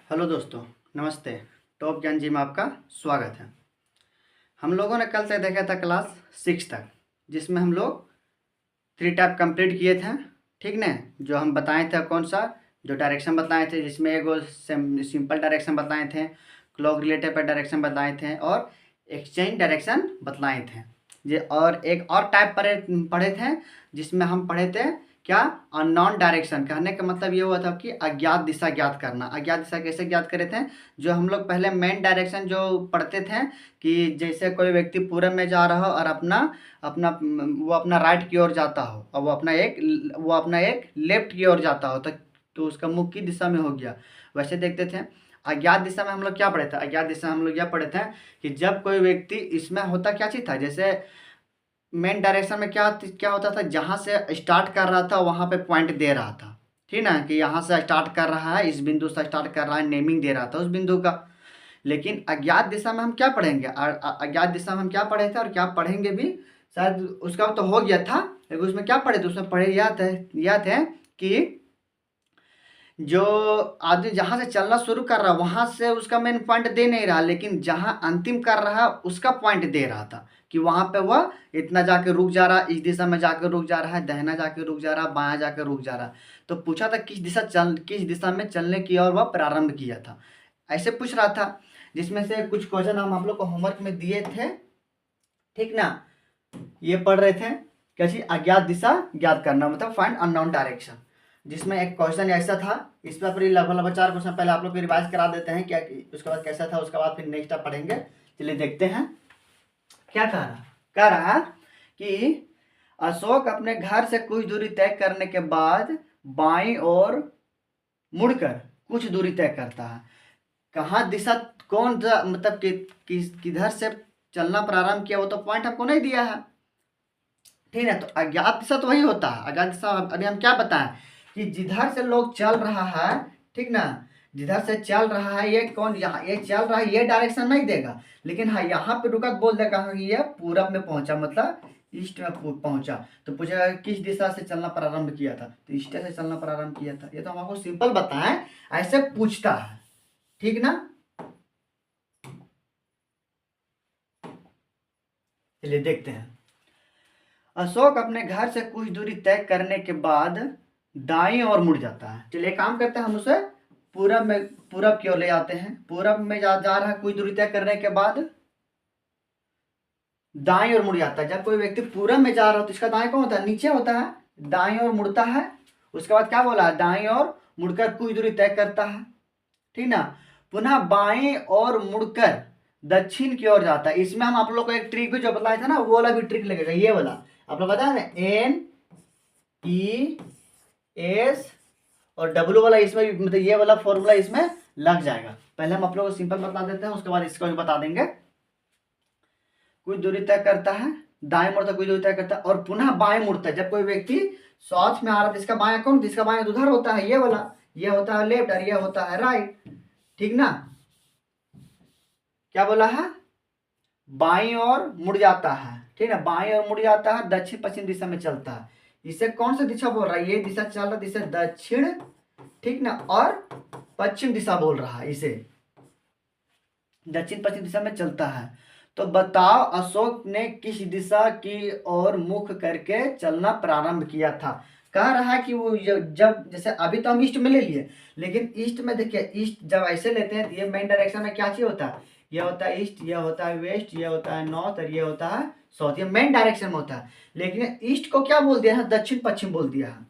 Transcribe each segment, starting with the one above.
Hello दोस्तों, नमस्ते। Top ज्ञान जी में आपका स्वागत है। हम लोगों ने कल तक देखा था क्लास 6 तक, जिसमें हम लोग 3 टाइप कंप्लीट किए थे। ठीक ना? जो हम बताए थे कौन सा, जो डायरेक्शन बताए थे, जिसमें एक वो सिंपल डायरेक्शन बताए थे, क्लॉक रिलेटेड पर डायरेक्शन बताए थे और एक्सचेंज डायरेक्शन बतलाए थे। ये और एक और टाइप पढ़े थे, जिसमें हम पढ़े थे क्या, अननोन डायरेक्शन। कहने का मतलब ये हुआ था कि अज्ञात दिशा ज्ञात करना। अज्ञात दिशा कैसे ज्ञात करे थे? जो हम लोग पहले मेन डायरेक्शन जो पढ़ते थे कि जैसे कोई व्यक्ति पूरब में जा रहा हो और अपना अपना वो अपना राइट की ओर जाता हो और वो अपना एक लेफ्ट की ओर जाता हो, तो उसका मुख की दिशा में हो गया। वैसे देखते थे अज्ञात दिशा में हम लोग क्या पढ़े थे। अज्ञात दिशा में हम लोग यह पढ़े थे कि जब कोई व्यक्ति, इसमें होता क्या चीज़ था, जैसे मेन डायरेक्शन में क्या क्या होता था, जहाँ से स्टार्ट कर रहा था वहाँ पे पॉइंट दे रहा था। ठीक ना, कि यहाँ से स्टार्ट कर रहा है, इस बिंदु से स्टार्ट कर रहा है, नेमिंग दे रहा था उस बिंदु का। लेकिन अज्ञात दिशा में हम क्या पढ़ेंगे, अज्ञात दिशा में हम क्या पढ़े थे और क्या पढ़ेंगे भी, शायद उसका तो हो गया था, लेकिन उसमें क्या पढ़े थे, उसमें पढ़े याद है कि जो आदमी जहाँ से चलना शुरू कर रहा है वहाँ से उसका मेन पॉइंट दे नहीं रहा, लेकिन जहाँ अंतिम कर रहा है उसका पॉइंट दे रहा था कि वहाँ पे वह इतना जाके रुक जा रहा, इस दिशा में जाकर रुक जा रहा है, दाहिना जाके रुक जा रहा, बायां जाकर रुक जा रहा। तो पूछा था किस दिशा में चलने की और वह प्रारंभ किया था, ऐसे पूछ रहा था। जिसमें से कुछ क्वेश्चन हम आप लोग को होमवर्क में दिए थे। ठीक ना? ये पढ़ रहे थे कैसी, अज्ञात दिशा ज्ञात करना, मतलब फाइंड अननोन डायरेक्शन। जिसमें एक क्वेश्चन ऐसा था, इस पर लगभग 4 क्वेश्चन पहले आप लोग को रिवाइज करा देते हैं क्या, उसके बाद कैसा था, उसके बाद फिर नेक्स्ट आप पढ़ेंगे। चलिए देखते हैं क्या कह रहा कि अशोक अपने घर से कुछ दूरी तय करने के बाद बाईं ओर मुड़कर कुछ दूरी तय करता है। कहाँ दिशा, कौन सा मतलब किधर से चलना प्रारंभ किया, वो तो पॉइंट हमको नहीं दिया है। ठीक है, तो अज्ञात दिशा तो वही होता है। अज्ञात दिशा अभी हम क्या बताएं कि जिधर से लोग चल रहा है, ठीक ना, जिधर से चल रहा है, ये कौन, यहाँ ये चल रहा है, ये डायरेक्शन नहीं देगा, लेकिन हाँ यहाँ पे रुका तो बोल देगा हाँ ये पूरब में पहुंचा, मतलब ईस्ट में पहुंचा। तो पूछेगा किस दिशा से चलना प्रारंभ किया था, तो ईस्ट से चलना प्रारंभ किया था। ये तो हम आपको सिंपल बताएं, ऐसे पूछता है। ठीक ना? चलिए देखते हैं। अशोक अपने घर से कुछ दूरी तय करने के बाद दाईं ओर मुड़ जाता है। चलिए काम करते हैं, हम उसे पूरब की ओर ले आते हैं। पूरब में जा रहा है, कुछ दूरी तय करने के बाद दाईं ओर मुड़ जाता है। जब कोई व्यक्ति पूरब में जा रहा हो तो इसका दाएं कौन होता है, नीचे होता है, दाईं ओर मुड़ता है। उसके बाद क्या बोला, दाईं ओर मुड़कर कुछ दूरी तय करता है। ठीक ना? पुनः बाएं ओर मुड़कर दक्षिण की ओर जाता है। इसमें हम आप लोग को एक ट्रिक भी जो बताया था ना, वो वाला भी ट्रिक लगेगा। ये वाला आप लोग बताया ना, NES और W वाला, इसमें भी मतलब ये वाला फॉर्मूला इसमें लग जाएगा। पहले हम आप लोग को सिंपल बता देते हैं, उसके बाद इसको भी बता देंगे। कुछ दूरी तय करता है, दाएं मुड़ता, कुछ दूरी तय करता है और पुनः बाएं मुड़ता है। जब कोई व्यक्ति साथ में आ रहा है, इसका बाएं कौन, जिसका बाएं उधर होता है, ये वाला, ये होता है लेफ्ट और ये होता है राइट। ठीक ना? क्या बोला है, बाईं ओर मुड़ जाता है। ठीक है, बाईं ओर मुड़ जाता है, दक्षिण पश्चिम दिशा में चलता है। इसे कौन सा दिशा बोल रहा है, ये दिशा चल रहा है, दिशा दक्षिण, ठीक ना, और पश्चिम दिशा बोल रहा है, इसे दक्षिण पश्चिम दिशा में चलता है। तो बताओ अशोक ने किस दिशा की ओर मुख करके चलना प्रारंभ किया था। कह रहा है कि वो जब, जैसे अभी तो हम ईस्ट में ले लिए, लेकिन ईस्ट में देखिए, ईस्ट जब ऐसे लेते हैं तो ये मेन डायरेक्शन में क्या चीज होता है, ये होता है ईस्ट, ये होता है वेस्ट, ये होता है नॉर्थ और ये होता है साउथ। ये मेन डायरेक्शन में होता है। लेकिन ईस्ट को क्या बोल दिया है, दक्षिण पश्चिम बोल दिया है।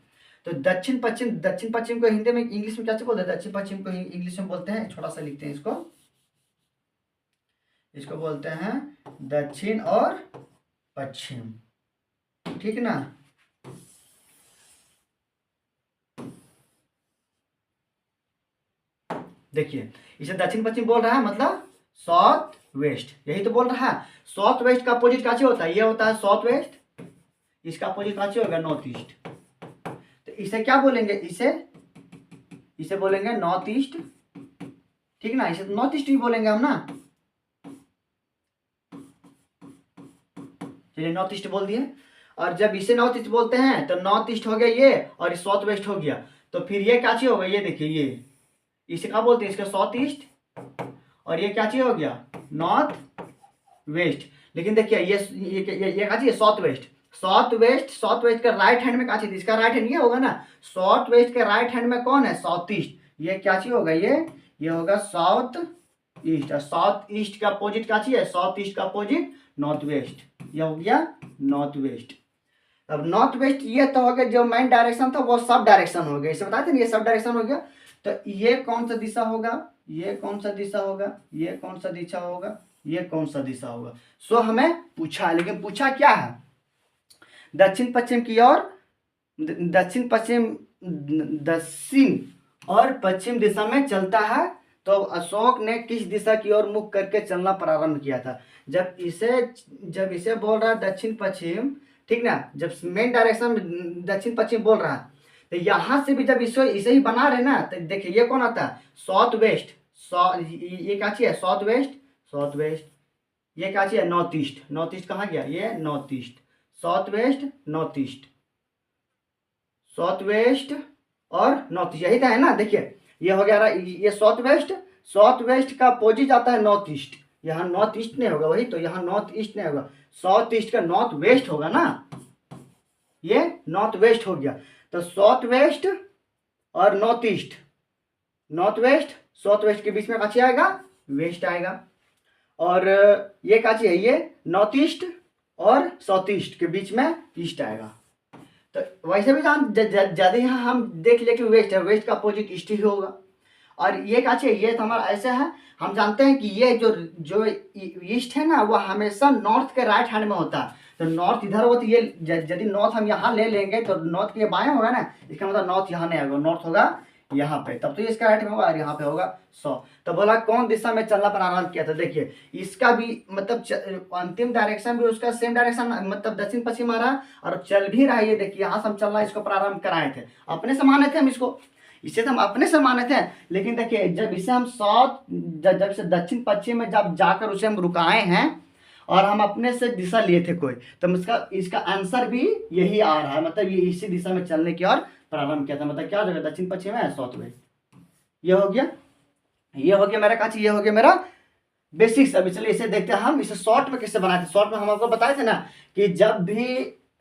तो दक्षिण पश्चिम को हिंदी में, इंग्लिश में क्या बोलते हैं, दक्षिण पश्चिम को इंग्लिश में बोलते हैं, छोटा सा लिखते हैं इसको, इसको बोलते हैं दक्षिण और पश्चिम। ठीक ना? देखिए, इसे दक्षिण पश्चिम बोल रहा है, मतलब साउथ वेस्ट, यही तो बोल रहा है। साउथ वेस्ट का अपोजिट काची होता है, ये होता है साउथ वेस्ट, इसका अपोजिट काची होगा नॉर्थ ईस्ट। तो इसे क्या बोलेंगे, इसे बोलेंगे नॉर्थ ईस्ट। ठीक ना? इसे नॉर्थ ईस्ट भी बोलेंगे हम ना। चलिए नॉर्थ ईस्ट बोल दिए। और जब इसे नॉर्थ ईस्ट बोलते हैं तो नॉर्थ ईस्ट हो गया ये, और साउथ वेस्ट हो गया। तो फिर ये काची होगा, ये देखिए, इसे क्या बोलते हैं, इसका साउथ ईस्ट, और ये क्या चीज हो गया, नॉर्थ वेस्ट। लेकिन देखिए ये क्या चीज, south west. South west, south west का राइट हैंड में क्या चीज, इसका राइट हैंड ये होगा ना, साउथ वेस्ट के राइट हैंड में कौन है, साउथ ईस्ट। ये क्या चीज होगा, ये होगा साउथ ईस्ट। और साउथ ईस्ट का अपोजिट क्या चीज है, साउथ ईस्ट का अपोजिट नॉर्थ वेस्ट। ये हो गया नॉर्थ वेस्ट। अब नॉर्थ वेस्ट ये तो हो गया, जो मेन डायरेक्शन था वो सब डायरेक्शन हो गया, इसे बताते थे ना, ये सब डायरेक्शन हो गया। तो ये कौन सा दिशा होगा, ये कौन सा दिशा होगा, ये कौन सा दिशा होगा, ये कौन सा दिशा होगा। सो हमें पूछा है, लेकिन पूछा क्या है, दक्षिण पश्चिम की ओर, दक्षिण और पश्चिम दिशा में चलता है। तो अशोक ने किस दिशा की ओर मुख करके चलना प्रारंभ किया था। जब इसे बोल रहा है दक्षिण पश्चिम, ठीक ना, जब मेन डायरेक्शन में दक्षिण पश्चिम बोल रहा है, तो यहां से भी जब इसे ही बना रहे ना, तो देखिए ये कौन आता है, साउथ वेस्ट। ये क्या चीज है, साउथ वेस्ट, साउथ वेस्ट। ये क्या चीज है, नॉर्थ ईस्ट। नॉर्थ ईस्ट कहाँ गया, ये north east, south west, north east, south west और नॉर्थ ईस्ट, यही था है ना। देखिए ये हो गया, ये साउथ वेस्ट, साउथ वेस्ट का अपोजिट आता है नॉर्थ ईस्ट। यहाँ नॉर्थ ईस्ट नहीं होगा, वही तो, यहाँ नॉर्थ ईस्ट नहीं होगा, साउथ ईस्ट का नॉर्थ वेस्ट होगा ना, ये नॉर्थ वेस्ट हो गया। तो साउथ वेस्ट और north east, north west south west के बीच में क्या आएगा, वेस्ट आएगा। और ये क्या है, ये नॉर्थ ईस्ट और साउथ ईस्ट के बीच में ईस्ट आएगा। तो वैसे भी ज्यादा यहाँ हम देख ले कि वेस्ट है, वेस्ट का अपोजिट ईस्ट ही होगा। और ये क्या चाहिए, ये तो हमारा ऐसा है, हम जानते हैं कि ये जो ईस्ट है ना, वो हमेशा नॉर्थ के राइट हैंड में होता है। तो नॉर्थ इधर हो, तो ये यदि नॉर्थ हम यहाँ ले लेंगे तो नॉर्थ के बाएं होगा ना, इसका मतलब नॉर्थ यहाँ नहीं होगा, नॉर्थ होगा यहाँ पे, तब तो इसका राइट में होगा और यहाँ पे होगा 100। तो बोला कौन दिशा में चलना प्रारंभ किया था। देखिए इसका भी मतलब अंतिम डायरेक्शन भी उसका सेम डायरेक्शन, मतलब दक्षिण पश्चिम आ रहा और चल भी रहा है। ये देखिए यहाँ से हम चलना इसको प्रारंभ कराए थे, अपने से माने थे हम इसको, इसे तो हम अपने से माने थे। लेकिन देखिए जब इसे हम साउथ, जब से दक्षिण पश्चिम में जब जाकर उसे हम रुकाए हैं और हम अपने से दिशा लिए थे कोई, तो इसका आंसर भी यही आ रहा है, मतलब ये इसी दिशा में चलने की ओर प्रारंभ किया था। मतलब क्या हो जाएगा, दक्षिण पश्चिम है, साउथ वेस्ट। ये हो गया, ये हो गया मेरा काची, ये हो गया मेरा बेसिक्स। अभी चलिए इसे देखते हैं हम इसे शॉर्ट में कैसे बनाए थे। शॉर्ट में हम आपको बताए थे ना कि जब भी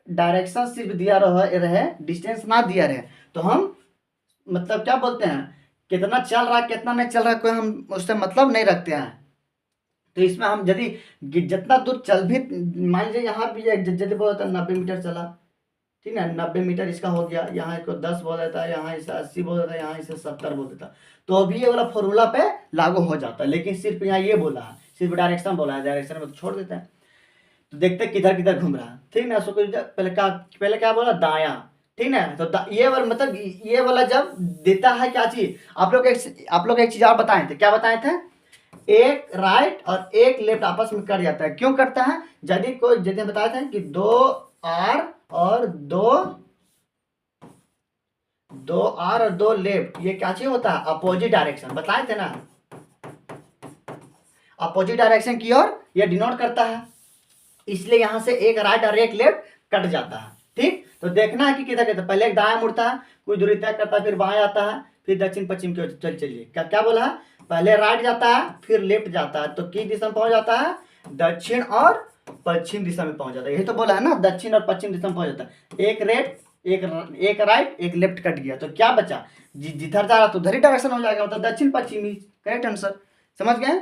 डायरेक्शन सिर्फ दिया रहे, डिस्टेंस ना दिया रहे, तो हम मतलब क्या बोलते हैं, कितना चल रहा है कितना नहीं चल रहा है, कोई हम उससे मतलब नहीं रखते हैं। तो इसमें हम यदि जितना दूर चल भी, मान लीजिए यहाँ भी यदि बोलता है 90 मीटर चला, ठीक है, 90 मीटर इसका हो गया, यहाँ इसको 10 बोल देता है, यहाँ इसे 80 बोल देता है, यहाँ इसे 70 बोल देता है, तो अभी ये वाला फॉर्मूला पे लागू हो जाता है। लेकिन सिर्फ यहाँ ये बोला है, सिर्फ डायरेक्शन बोला है, डायरेक्शन में तो छोड़ देते हैं। तो देखते हैं किधर किधर घूम रहा है, ठीक ना। सो पहले क्या बोला, दाया, ठीक ना। तो ये वाला मतलब ये वाला जब देता है क्या चीज, आप लोग एक चीज और बताए थे, क्या बताए थे, एक राइट और एक लेफ्ट आपस में कट जाता है। क्यों करता है, यदि बताया था कि 2R और 2 लेफ्ट, ये क्या चीज होता है, अपोजिट डायरेक्शन, बताए थे ना, अपोजिट डायरेक्शन की ओर ये डिनोट करता है, इसलिए यहां से एक राइट और एक लेफ्ट कट जाता है। ठीक, तो देखना है कि किधर किधर, पहले एक दायां मुड़ता है, कुछ दूरी तय करता है, फिर बाएं आता है, फिर दक्षिण पश्चिम की ओर चलिए। क्या बोला है, पहले राइट जाता है फिर लेफ्ट जाता है, तो किस दिशा में पहुंच जाता है, दक्षिण और पश्चिम दिशा में पहुंच जाता है। यही तो बोला है ना, दक्षिण और पश्चिम दिशा में पहुंच जाता है। एक राइट एक लेफ्ट कट गया, तो क्या बचा, जिधर जा रहा तो उधर ही डायरेक्शन हो जाएगा, मतलब दक्षिण पश्चिमी, करेक्ट आंसर। समझ गए।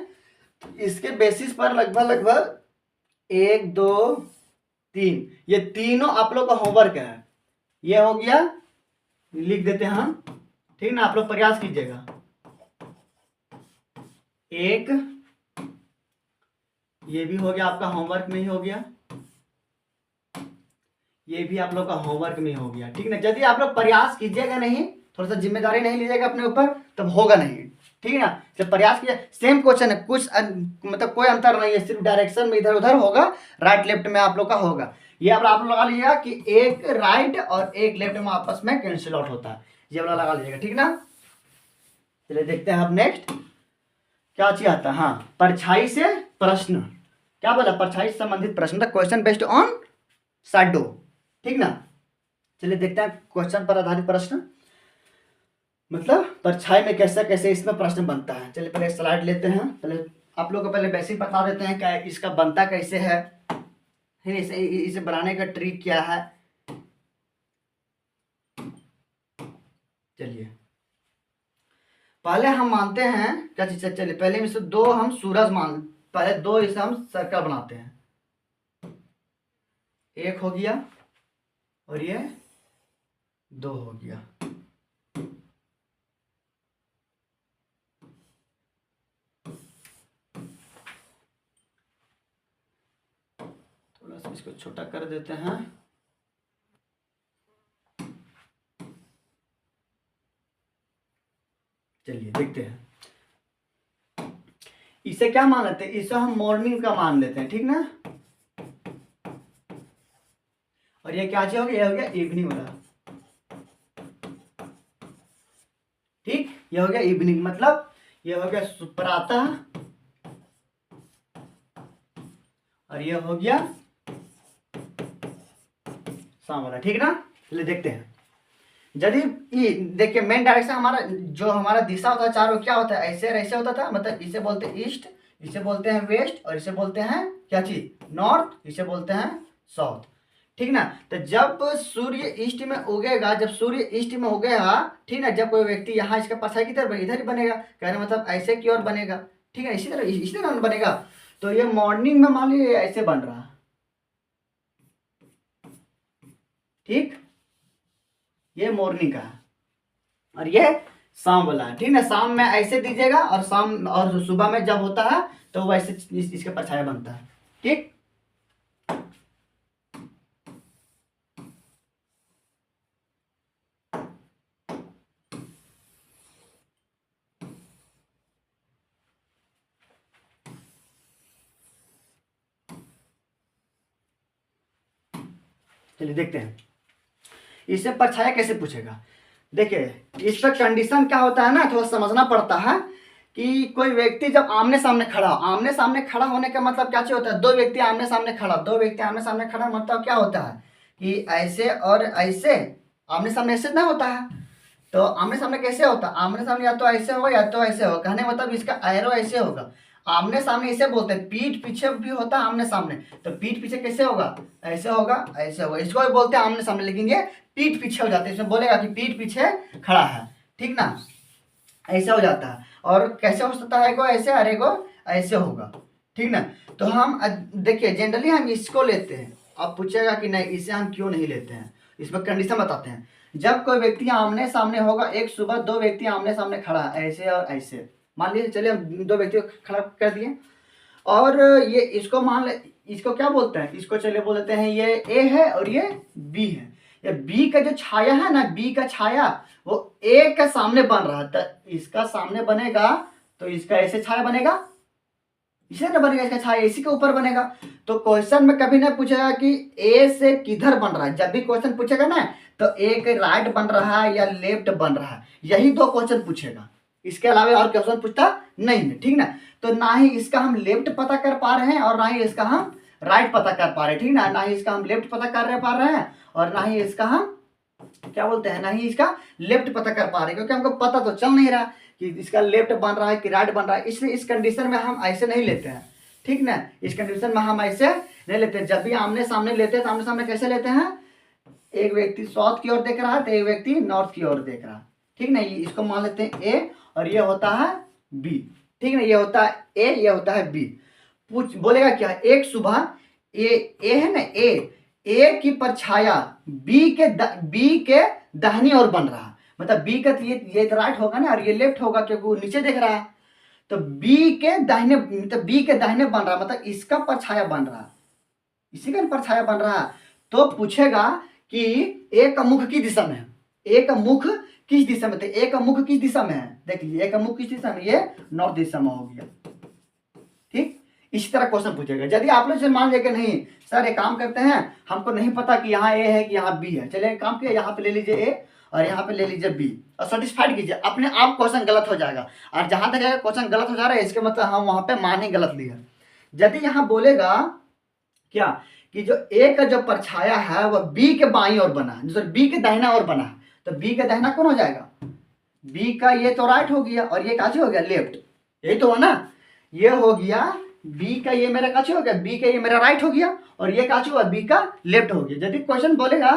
इसके बेसिस पर लगभग 1 2 3, ये तीनों आप लोग का होमवर्क है। ये हो गया, लिख देते हैं हम, ठीक ना, आप लोग प्रयास कीजिएगा। एक, ये भी हो गया आपका होमवर्क में ही हो गया, ये भी आप लोग का होमवर्क में हो गया, ठीक ना। यदि आप लोग प्रयास कीजिएगा नहीं, थोड़ा सा जिम्मेदारी नहीं लीजिएगा अपने ऊपर, तब होगा नहीं, ठीक है ना। जब प्रयास किया, सेम क्वेश्चन है, कुछ मतलब कोई अंतर नहीं है, सिर्फ डायरेक्शन में इधर उधर होगा, राइट लेफ्ट में आप लोग का होगा। ये आप लोग लगा लीजिएगा कि एक राइट और एक लेफ्ट में आपस में कैंसिल आउट होता है, ये वाला लगा लीजिएगा, ठीक ना। चलिए देखते हैं अब नेक्स्ट क्या चीज आता है। हाँ, परछाई से प्रश्न, क्या बोला, परछाई से संबंधित प्रश्न, the question based on shadow, ठीक ना। चलिए देखते हैं क्वेश्चन पर आधारित प्रश्न। मतलब परछाई में कैसा कैसे इसमें प्रश्न बनता है। चलिए पहले स्लाइड लेते हैं। पहले आप लोग को पहले बेसिक बता देते हैं क्या इसका बनता कैसे है, फिर इसे बनाने का ट्रिक क्या है। चलिए पहले हम मानते हैं क्या चीज, चलिए पहले में से दो हम सूरज मान, पहले दो इसे हम सर्कल बनाते हैं। एक हो गया और ये दो हो गया। थोड़ा सा इसको छोटा कर देते हैं। चलिए देखते हैं इसे क्या मान लेते हैं, इसे हम मॉर्निंग का मान लेते हैं, ठीक ना। और ये क्या चीज हो गया, ये हो गया इवनिंग वाला, ठीक। ये हो गया इवनिंग, मतलब ये हो गया प्रातः और ये हो गया शाम वाला, ठीक ना। चलिए देखते हैं। यदि ये देखिए मेन डायरेक्शन हमारा जो हमारा दिशा होता है चारों क्या होता है, ऐसे और ऐसे होता था। मतलब इसे बोलते हैं ईस्ट, इसे बोलते हैं वेस्ट और इसे बोलते हैं क्या चीज नॉर्थ, इसे बोलते हैं साउथ, ठीक ना। तो जब सूर्य ईस्ट में उगेगा, जब सूर्य ईस्ट में उगेगा, ठीक ना, जब कोई व्यक्ति यहाँ इसका परछाई की तरफ इधर ही बनेगा, कहने मतलब ऐसे की ओर बनेगा, ठीक है, इसी तरह बनेगा। तो ये मॉर्निंग में मान लीजिए ऐसे बन रहा, ठीक, ये मॉर्निंग का है और ये शाम वाला है, ठीक ना। शाम में ऐसे दीजिएगा और शाम और सुबह में जब होता है तो वैसे इसके परछाया बनता है, ठीक। चलिए देखते हैं इससे परछाया कैसे पूछेगा। देखिए इस पर कंडीशन क्या होता है ना, थोड़ा समझना पड़ता है कि कोई व्यक्ति जब आमने सामने खड़ा हो, आमने सामने खड़ा होने का मतलब क्या चीज होता है, दो व्यक्ति आमने सामने खड़ा, दो व्यक्ति आमने सामने खड़ा मतलब क्या होता है कि ऐसे और ऐसे आमने सामने ऐसे ना होता है। तो आमने सामने कैसे होता है, आमने सामने या तो ऐसे होगा या तो ऐसे होगा, कहने मतलब इसका एरो ऐसे होगा। आमने सामने इसे बोलते हैं, पीठ पीछे भी होता है आमने सामने, तो पीठ पीछे कैसे होगा, ऐसे होगा ऐसे होगा, इसको भी बोलते हैं आमने सामने, लेकिन ये पीठ पीछे हो जाता है, इसमें बोलेगा कि पीठ पीछे खड़ा है, ठीक ना, ऐसे हो जाता है। और कैसे हो सकता है, को ऐसे अरे को ऐसे होगा, ठीक ना। तो हम देखिए जनरली हम इसको लेते हैं, आप पूछेगा कि नहीं इसे हम क्यों नहीं लेते हैं, इसमें कंडीशन बताते हैं। जब कोई व्यक्ति आमने सामने होगा, एक सुबह दो व्यक्ति आमने सामने खड़ा है ऐसे और ऐसे, मान लीजिए चलिए हम दो व्यक्ति को खड़ा कर दिए और ये इसको मान ले, इसको क्या बोलते हैं, इसको चलिए बोलते हैं ये ए है और ये बी है। ये बी का जो छाया है ना, बी का छाया वो ए के सामने बन रहा है, तो इसका सामने बनेगा तो इसका ऐसे छाया बनेगा, इसे ना बनेगा, इसका छाया इसी के ऊपर बनेगा। तो क्वेश्चन में कभी ना पूछेगा कि ए से किधर बन रहा है, जब भी क्वेश्चन पूछेगा ना तो एक राइट बन रहा है या लेफ्ट बन रहा है, यही दो क्वेश्चन पूछेगा, इसके अलावा और क्वेश्चन पूछता नहीं है, ठीक ना। तो ना ही इसका हम लेफ्ट पता कर पा रहे हैं और ना ही इसका हम राइट पता कर पा रहे हैं, ठीक ना, ना ही इसका हम लेफ्ट पता कर पा रहे हैं और ना ही इसका हम क्या बोलते हैं, ना ही इसका लेफ्ट पता कर पा रहे हैं, क्योंकि हमको पता तो चल नहीं रहा कि इसका लेफ्ट बन रहा है कि राइट बन रहा है, इसलिए इस कंडीशन में हम ऐसे नहीं लेते हैं, ठीक ना। इस कंडीशन में हम ऐसे नहीं लेते हैं। जब भी आमने सामने लेते हैं तो आमने सामने कैसे लेते हैं, एक व्यक्ति साउथ की ओर देख रहा है तो एक व्यक्ति नॉर्थ की ओर देख रहा है, ठीक ना। इसको मान लेते हैं ए और ये होता है बी, ठीक ना, ये होता है ए, ये होता है बी। पूछ बोलेगा क्या, एक सुबह ए है ना, ए की परछाया बी के दाहिनी ओर बन रहा, मतलब बी का ये तो राइट होगा ना और ये लेफ्ट होगा क्योंकि वो नीचे देख रहा है, तो बी के दाहिने मतलब बी के दाहिने बन रहा, मतलब इसका परछाया बन रहा, इसी का परछाया बन रहा। तो पूछेगा कि ए का मुख किस दिशा में है, ए का मुख किस दिशा में, तो ए का मुख किस दिशा में है, देख लीजिए ए का मुख किस दिशा में, ये नॉर्थ दिशा में हो गया, ठीक। इसी तरह क्वेश्चन पूछेगा। यदि आप लोग से मान लिया कि नहीं सर एक काम करते हैं, हमको नहीं पता कि यहाँ ए है कि यहाँ बी है, चलिए एक काम किया, यहाँ पे ले लीजिए ए और यहाँ पे ले लीजिए बी और सेटिस्फाइड कीजिए, अपने आप क्वेश्चन गलत हो जाएगा। और जहां तक क्वेश्चन गलत हो जा रहा है इसके मतलब हम वहां पे मान ही गलत लिया। यदि यहाँ बोलेगा क्या कि जो ए का जो परछाया है वह बी के बाईं ओर बना है, बी के दाहिना ओर बना है, तो बी के दाहिना कौन हो जाएगा, बी का ये तो राइट हो गया और ये काची हो गया लेफ्ट, यही तो है ना। ये हो गया बी का ये मेरा काची हो गया, बी का ये मेरा राइट हो गया और ये काची हुआ बी का लेफ्ट हो गया। यदि क्वेश्चन बोलेगा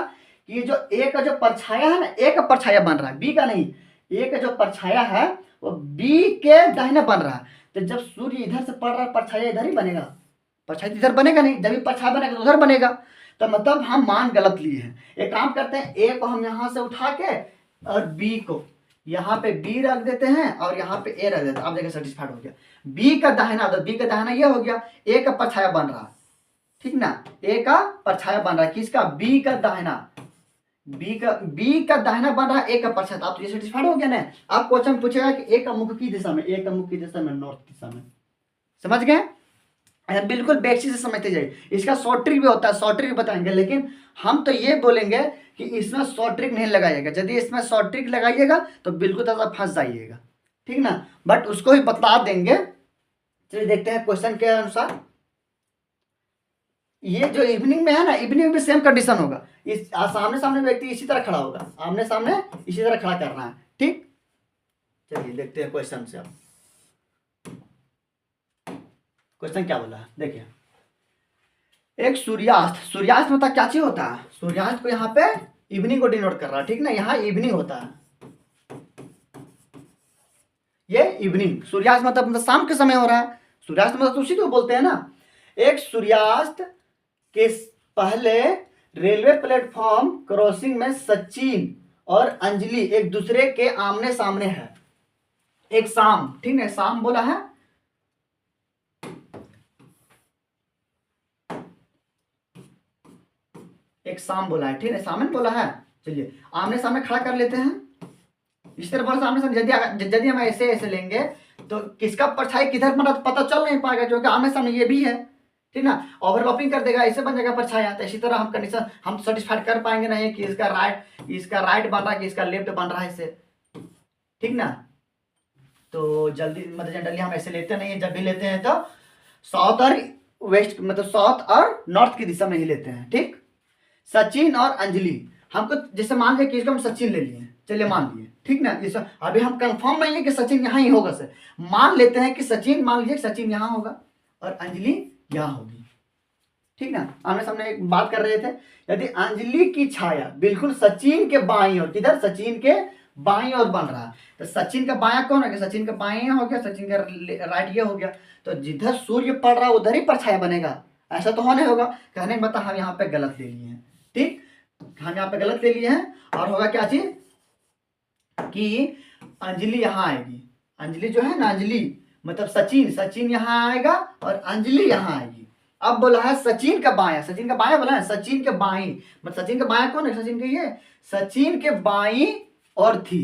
कि जो ए का जो परछाया है ना, ए का परछाया बन रहा है, बी का नहीं, ए का जो परछाया है वो बी के दाहिने बन रहा है, तो जब सूर्य इधर से पड़ रहा है परछाया इधर ही बनेगा, परछाई इधर बनेगा नहीं, जब भी परछाई बनेगा तो उधर बनेगा। तो मतलब हम मान गलत लिए हैं। एक काम करते हैं, ए को हम यहाँ से उठा के और बी को यहाँ पे बी रख देते हैं और यहाँ पे ए रख देते हैं। आप देखिए सेटिस्फाइड हो गया। बी का दाहिना, तो बी का दाहिना ये हो गया, ए का परछाया बन रहा है, ठीक ना, ए का परछाया बन रहा है किसका, बी का दाहिना, बी का दाहिना बन रहा है, ए का परछाया। आप तो ये सेटिस्फाइड हो गया ना। आप क्वेश्चन पूछेगा कि ए का मुख की दिशा में, ए का मुख की दिशा में नॉर्थ दिशा में, समझ गए। बिल्कुल बेसिक से समझते जाइए। इसका शॉर्ट ट्रिक भी होता है, शॉर्ट ट्रिक बताएंगे, लेकिन हम तो ये बोलेंगे कि इसमें शॉर्ट ट्रिक नहीं लगाइएगा। यदि इसमें शॉर्ट ट्रिक लगाइएगा तो बिल्कुल तो फंस जाइएगा, ठीक ना, बट उसको भी बता देंगे। चलिए देखते हैं क्वेश्चन के अनुसार। ये जो इवनिंग में है ना, इवनिंग में सेम कंडीशन होगा। इस सामने सामने व्यक्ति इसी तरह खड़ा होगा, आमने सामने इसी तरह खड़ा करना है, ठीक। चलिए देखते हैं क्वेश्चन से। अब क्वेश्चन क्या बोला है देखिए, एक सूर्यास्त, सूर्यास्त मतलब क्या चीज होता है, सूर्यास्त को यहाँ पे इवनिंग को डिनोट कर रहा है, ठीक ना, यहाँ इवनिंग होता है, ये इवनिंग, सूर्यास्त मतलब शाम के समय हो रहा है, सूर्यास्त मतलब उसी को बोलते हैं ना। एक सूर्यास्त के पहले रेलवे प्लेटफॉर्म क्रॉसिंग में सचिन और अंजलि एक दूसरे के आमने सामने है, एक शाम, ठीक है, शाम बोला है, एक शाम बोला है, ठीक है, सामने बोला है। चलिए आमने सामने खड़ा कर लेते हैं, इस तरह बोला सामने सामने। यदि हम ऐसे ऐसे लेंगे तो किसका परछाई किधर बना पता चल नहीं पाएगा, क्योंकि आमने सामने ये भी है, ठीक ना, ओवरलैपिंग कर देगा, ऐसे बन जाएगा परछाया। तो इसी तरह हम कंडीशन हम सेटिस्फाइड कर पाएंगे नहीं कि इसका राइट बन रहा है कि इसका लेफ्ट बन रहा है इससे, ठीक ना। तो जल्दी मतलब जनरली हम ऐसे लेते नहीं है, जब भी लेते हैं तो साउथ और वेस्ट मतलब साउथ और नॉर्थ की दिशा में ही लेते हैं, ठीक। सचिन और अंजलि, हमको जैसे मान लिया कि इसको हम सचिन ले लिए, चलिए मान लिए, ठीक ना। इस अभी हम कंफर्म नहीं है कि सचिन यहाँ ही होगा, सर मान लेते हैं कि सचिन, मान लीजिए सचिन यहाँ होगा और अंजलि यहाँ होगी, ठीक ना। आमने सामने एक बात कर रहे थे, यदि अंजलि की छाया बिल्कुल सचिन के बाईं ओर, किधर, सचिन के बाईं ओर बन रहा है, तो सचिन का बायां कौन है, सचिन का बायां हो गया, सचिन का राइट ये हो गया, तो जिधर सूर्य पड़ रहा है उधर ही परछाया बनेगा, ऐसा तो होने होगा। कहने का मतलब हम यहाँ पे गलत ले लिए हैं, ठीक, हम यहाँ पे गलत ले लिए हैं। और होगा क्या चीज कि अंजलि यहाँ आएगी, अंजलि जो है ना, अंजलि मतलब सचिन यहाँ आएगा और अंजलि यहाँ आएगी। अब बोला है सचिन का बायां, सचिन का बायां बोला है, सचिन के बाईं मतलब सचिन का बायां कौन है, सचिन के ये, सचिन के बाईं और थी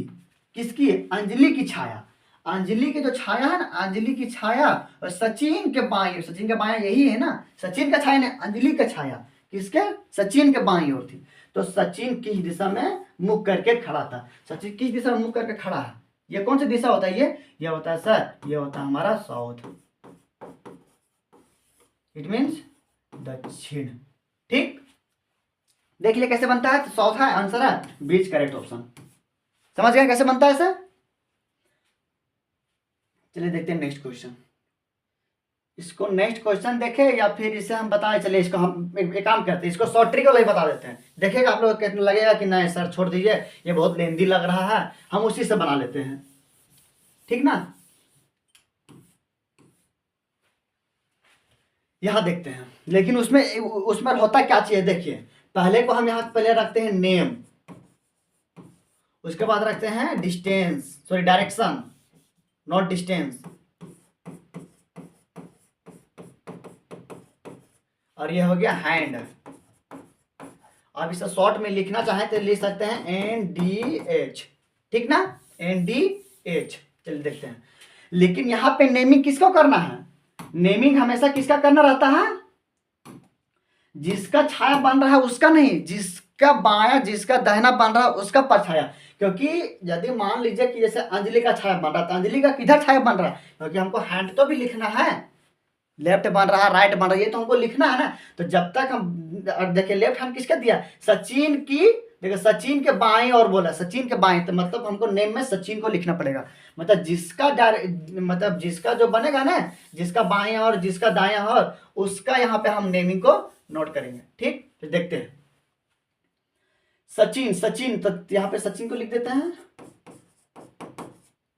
किसकी, अंजलि की छाया, अंजलि की जो छाया है ना, अंजलि की छाया और सचिन के बाईं, सचिन के बायां यही है ना, सचिन का छाया ने अंजलि का छाया किसके, सचिन के बाईं ओर थी। तो सचिन किस दिशा में मुख करके खड़ा था, सचिन किस दिशा में मुख करके खड़ा है, ये कौन सी दिशा होता है, ये होता है सर, ये होता है हमारा साउथ, इट मीन्स दक्षिण, ठीक। देख लिया कैसे बनता है, तो साउथ है आंसर है, बीच करेक्ट ऑप्शन। समझ गए कैसे बनता है सर। चलिए देखते हैं नेक्स्ट क्वेश्चन। इसको नेक्स्ट क्वेश्चन देखे या फिर इसे हम बताएं, चलिए इसको हम एक काम करते हैं, इसको शॉर्ट ट्रिक वाला ही बता देते हैं, देखेगा आप लोग कितना लगेगा कि नहीं सर छोड़ दीजिए ये बहुत लेंदी लग रहा है, हम उसी से बना लेते हैं, ठीक ना। यहां देखते हैं, लेकिन उसमें होता क्या चाहिए, देखिए पहले को हम यहां पहले रखते हैं नेम, उसके बाद रखते हैं distance, sorry direction, not distance, और ये हो गया हैंड। अब इसे शॉर्ट में लिखना चाहें तो लिख सकते हैं NDH, ठीक ना, NDH। चलिए देखते हैं, लेकिन यहां पे नेमिंग किसको करना है, नेमिंग हमेशा किसका करना रहता है, जिसका छाया बन रहा है उसका नहीं, जिसका बायां जिसका दाहिना बन रहा है उसका परछाया। क्योंकि यदि मान लीजिए कि जैसे अंजलि का छाया बन रहा है, तो अंजलि का किधर छाया बन रहा है, क्योंकि हमको हैंड तो भी लिखना है, लेफ्ट बन रहा है राइट बन रहा है, ये तो हमको लिखना है ना। तो जब तक हम देखिए लेफ्ट हैंड किसका दिया, सचिन की, देखो सचिन के बाएं और बोला, सचिन के बाएं, तो मतलब हमको नेम में सचिन को लिखना पड़ेगा। मतलब मतलब जिसका जो बनेगा ना, जिसका बाएं और जिसका दायां और उसका यहाँ पे हम नेमिंग को नोट करेंगे। ठीक, तो देखते हैं। सचिन, सचिन, तो यहाँ पे सचिन को लिख देते हैं,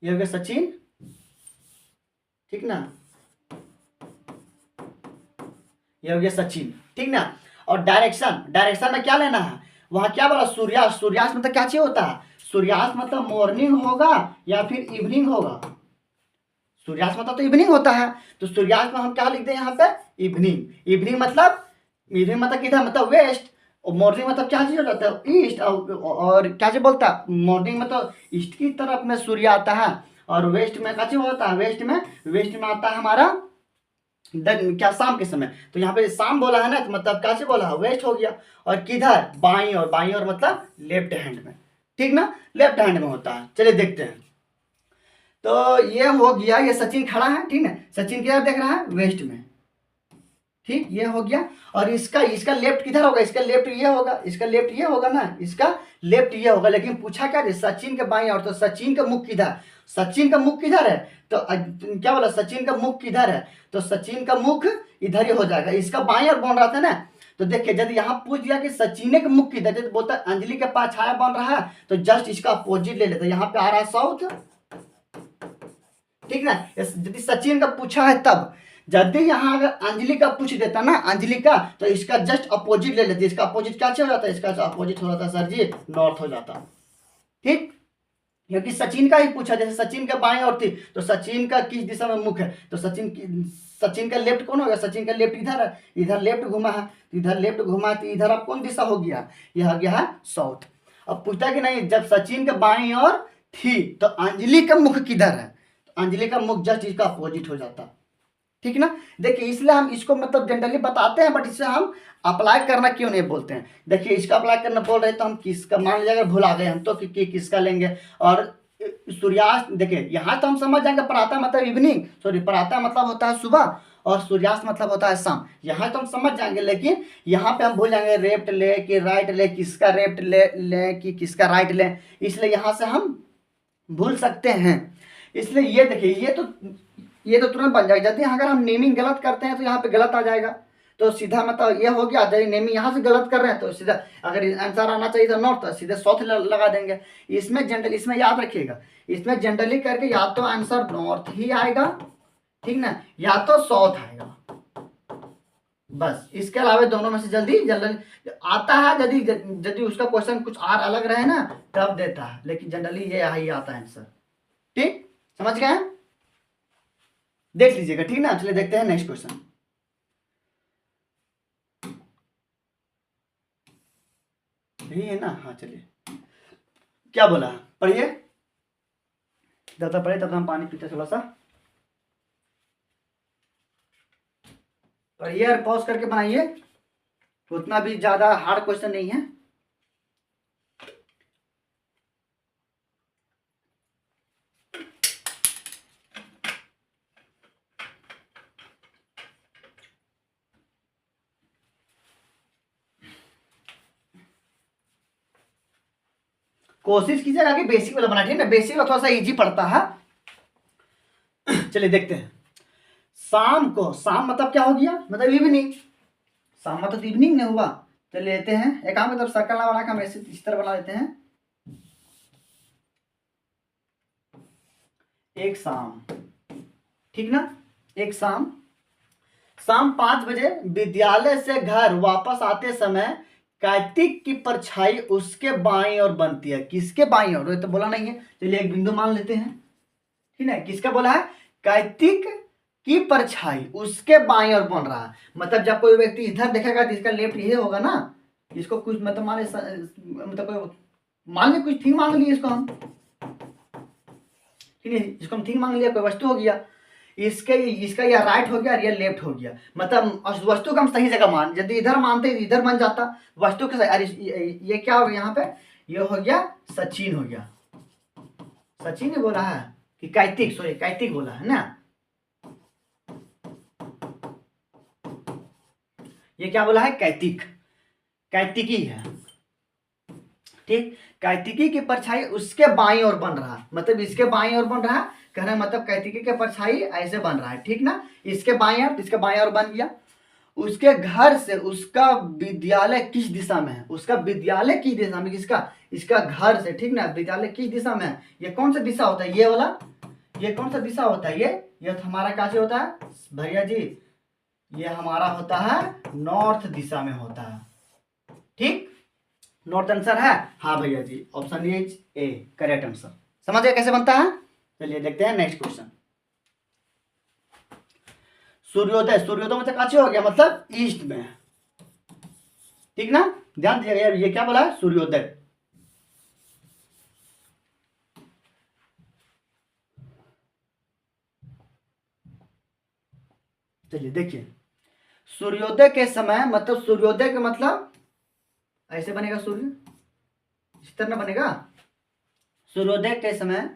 ये हो गया सचिन, ठीक ना, ये हो गया सचिन, ठीक ना। और डायरेक्शन, डायरेक्शन में क्या लेना है, वहां क्या बोला, सूर्यास्त, सूर्यास्त मतलब क्या चीज होता है, सूर्यास्त मतलब मॉर्निंग होगा या फिर इवनिंग होगा, सूर्यास्त मतलब तो इवनिंग होता है, तो सूर्यास्त में हम क्या लिख दें यहाँ पे, इवनिंग, इवनिंग मतलब, इवनिंग मतलब किधर, मतलब वेस्ट, और मॉर्निंग मतलब क्या चीज हो जाता है, ईस्ट, और क्या चीज बोलता है, मॉर्निंग में तो ईस्ट की तरफ में सूर्य आता है, और वेस्ट में क्या चीज होता है, वेस्ट में आता है हमारा क्या, शाम के समय, तो यहाँ पे शाम बोला है ना, तो मतलब क्या से बोला है, वेस्ट हो गया, और किधर, बाई और, बाई और मतलब लेफ्ट हैंड में, ठीक ना, लेफ्ट हैंड में होता है। चलिए देखते हैं। तो ये हो गया, ये सचिन खड़ा है, ठीक ना, सचिन किधर देख रहा है, वेस्ट में, ठीक, ये हो गया। और इसका इसका लेफ्ट किधर होगा, इसका लेफ्ट ये होगा, इसका लेफ्ट ये होगा ना, इसका लेफ्ट ये होगा, लेकिन पूछा क्या है, सचिन के बाईं और, तो सचिन का मुख किधर, सचिन का मुख किधर है, तो क्या बोला, सचिन का मुख किधर है, तो सचिन का मुख इधर ही हो जाएगा, इसका बाईं और बन रहा था ना, तो देखिए यदि यहाँ पूछ दिया कि सचिन के मुख किधर, तो बोलता है अंजलि के पास छाया बन रहा है, तो जस्ट इसका अपोजिट ले लेते, यहाँ पे आ रहा है साउथ, ठीक ना। यदि सचिन का पूछा है तब, यदि यहाँ अगर अंजलि का पूछ देता ना, अंजलि का, तो इसका जस्ट अपोजिट ले लेते, इसका अपोजिट क्या हो जाता है, इसका अपोजिट हो जाता है सर जी, नॉर्थ हो जाता, ठीक, क्योंकि सचिन का ही पूछा, जैसे सचिन के बाएं और थी, तो सचिन का किस दिशा में मुख है, तो सचिन का लेफ्ट कौन होगा, सचिन का लेफ्ट इधर है, इधर लेफ्ट घुमा है, इधर लेफ्ट घुमा, तो इधर अब कौन दिशा हो गया, यह हो गया है साउथ। अब पूछता कि नहीं, जब सचिन के बाएं और थी तो अंजलि का मुख किधर है, तो अंजलि का मुख जस्ट इसका अपोजिट हो जाता, ठीक ना। देखिए इसलिए हम इसको मतलब जनरली बताते हैं, बट इससे हम अप्लाई करना क्यों नहीं बोलते हैं। देखिए इसका अप्लाई करना बोल रहे तो हम किसका, मान लीजिए अगर भुला गए हम तो कि किसका लेंगे, और सूर्यास्त, देखिए यहाँ तो हम समझ जाएंगे, प्रातः मतलब इवनिंग, सॉरी प्रातः मतलब होता है सुबह, और सूर्यास्त मतलब होता है शाम, यहाँ तो हम समझ जाएंगे, लेकिन यहाँ पे हम भूल जाएंगे लेफ्ट ले कि राइट ले, किसका लेफ्ट ले कि किसका राइट ले, इसलिए यहाँ से हम भूल सकते हैं। इसलिए ये देखिए, ये तो तुरंत बन जाएगा, यदि अगर हम नेमिंग गलत करते हैं तो यहाँ पे गलत आ जाएगा, तो सीधा मतलब ये हो गया, यदि नेमिंग यहाँ से गलत कर रहे हैं तो सीधा, अगर आंसर आना चाहिए था नॉर्थ, तो सीधे साउथ लगा देंगे। इसमें जनरली, इसमें याद रखिएगा, इसमें जनरली करके या तो आंसर नॉर्थ ही आएगा, ठीक ना, या तो साउथ आएगा, बस इसके अलावा दोनों में से जल्दी जनरली आता है, यदि यदि उसका क्वेश्चन कुछ और अलग रहे ना तब देता है, लेकिन जनरली ये ही आता है आंसर, ठीक, समझ गए, देख लीजिएगा, ठीक ना। चलिए देखते हैं नेक्स्ट क्वेश्चन। यही है ना, हाँ चलिए, क्या बोला, पढ़िए, ज्यादा पढ़े तब हम पानी पीते, थोड़ा सा पढ़िए और पॉज करके बनाइए, उतना भी ज्यादा हार्ड क्वेश्चन नहीं है। कोशिश कीजिएगा कि बेसिक वाला बना, ठीक है, बेसिक वाला थोड़ा सा इजी पड़ता है। चलिए देखते हैं। शाम को, शाम मतलब क्या हो गया, मतलब इवनिंग, शाम मतलब इवनिंग नहीं हुआ। चलिए लेते हैं एक काम, मतलब सर्कल ना बना के हम ऐसे इस तरह बना लेते हैं, एक शाम, ठीक ना, एक शाम, शाम 5 बजे विद्यालय से घर वापस आते समय कार्तिक की परछाई उसके बाईं ओर बनती है, किसके बाईं ओर, तो बोला नहीं है, चलिए एक बिंदु मान लेते हैं, ठीक है, किसका बोला है, कार्तिक की परछाई उसके बाईं ओर बन रहा है, मतलब जब कोई व्यक्ति इधर देखेगा तो इसका लेफ्ट ये होगा ना, इसको कुछ मतलब मान मतलब कोई मान ली कुछ थिंग मांग लिया इसको हम, ठीक है, इसको हम थिंग मांग लिया, कोई वस्तु हो गया, इसके इसका यह राइट हो गया और यह लेफ्ट हो गया, मतलब वस्तु का हम सही जगह मान, यदि इधर मानते इधर बन जाता वस्तु के, अरे ये क्या हो गया यहाँ पे, ये हो गया सचिन हो गया, सचिन ने बोला है कि कार्तिक, सॉरी कार्तिक बोला है ना, ये क्या बोला है, कार्तिक, कार्तिकी है, ठीक, कैतिकी की परछाई उसके बाईं ओर बन रहा है, मतलब इसके बाईं ओर बन रहा है, कहना मतलब कैतिकी की परछाई ऐसे बन रहा है, ठीक ना, इसके बाईं ओर, इसके बाईं ओर बन गया। उसके घर से उसका विद्यालय किस दिशा में है, उसका विद्यालय किस दिशा में, किसका, इसका घर से, ठीक ना, विद्यालय किस दिशा में है, ये कौन सा दिशा होता है, ये वाला, ये कौन सा दिशा होता है, ये तो हमारा कैसे होता है भैया जी, ये हमारा होता है नॉर्थ दिशा में होता है, ठीक, नॉर्थ आंसर है, हाँ भैया जी, option is A correct answer. समझ गए कैसे बनता है, चलिए देखते हैं नेक्स्ट क्वेश्चन। सूर्योदय, सूर्योदय मतलब काचे हो गया, मतलब ईस्ट में, ठीक ना, ध्यान दीजिएगा यार, ये क्या बोला है, सूर्योदय। चलिए देखिए, सूर्योदय के समय, मतलब सूर्योदय का मतलब ऐसे बनेगा, सूर्य इस तरह बनेगा। सूर्योदय के समय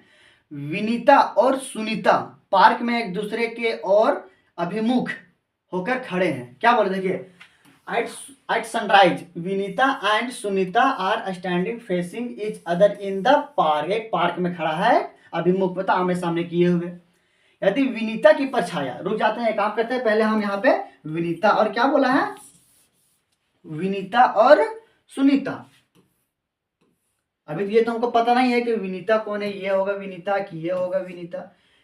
विनीता और सुनीता पार्क में एक दूसरे के और अभिमुख होकर खड़े हैं, क्या बोले देखिए, at sunrise Vinita and Sunita are standing facing each other in the park, एक पार्क में खड़ा है, अभिमुख मतलब आमने सामने किए हुए। यदि विनीता की परछाया, रुक जाते हैं, काम करते हैं, पहले हम यहाँ पे विनीता और क्या बोला है, विनीता और सुनीता, अभी ये तो हमको पता नहीं है कि विनीता कौन है, ये होगा विनीता कि ये होगा विनीता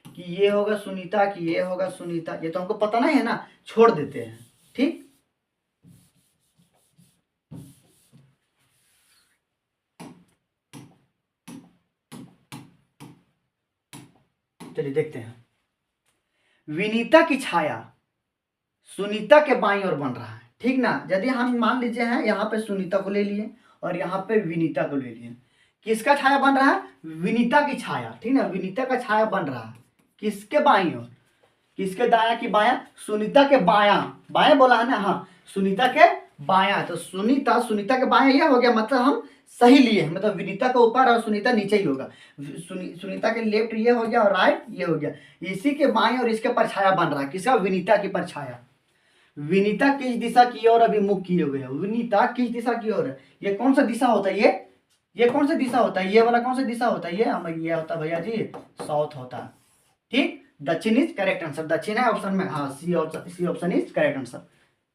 कि ये होगा सुनीता कि ये होगा सुनीता, ये तो हमको पता नहीं है ना, छोड़ देते हैं, ठीक। चलिए देखते हैं, विनीता की छाया सुनीता के बाईं ओर बन रहा है, ठीक ना, यदि हम मान लीजिए हैं यहाँ पे सुनीता को ले लिए और यहाँ पे विनीता को ले लिए, किसका छाया बन रहा है, विनीता की छाया, ठीक ना, विनीता का छाया बन रहा है किसके बाईं ओर, किसके दाया की बाया, सुनीता के बाया, बाया बोला है ना, हाँ सुनीता के बाया, तो सुनीता, सुनीता के बाया ये हो गया, मतलब हम सही लिए हैं, मतलब विनीता के ऊपर और सुनीता नीचे ही होगा, सुनीता के लेफ्ट ये हो गया और राइट ये हो गया, इसी के बाएं और इसके परछाया बन रहा है, किसका, विनीता की परछाया। विनीता किस दिशा की ओर अभिमुख किए हुए है, विनीता किस दिशा की ओर है, ये कौन सा दिशा होता है, ये कौन सा दिशा होता है, ये वाला कौन सा दिशा होता है, ये होता है भैया जी साउथ होता है, ठीक, दक्षिण इज करेक्ट आंसर, दक्षिण है ऑप्शन में, हाँ C option is correct answer.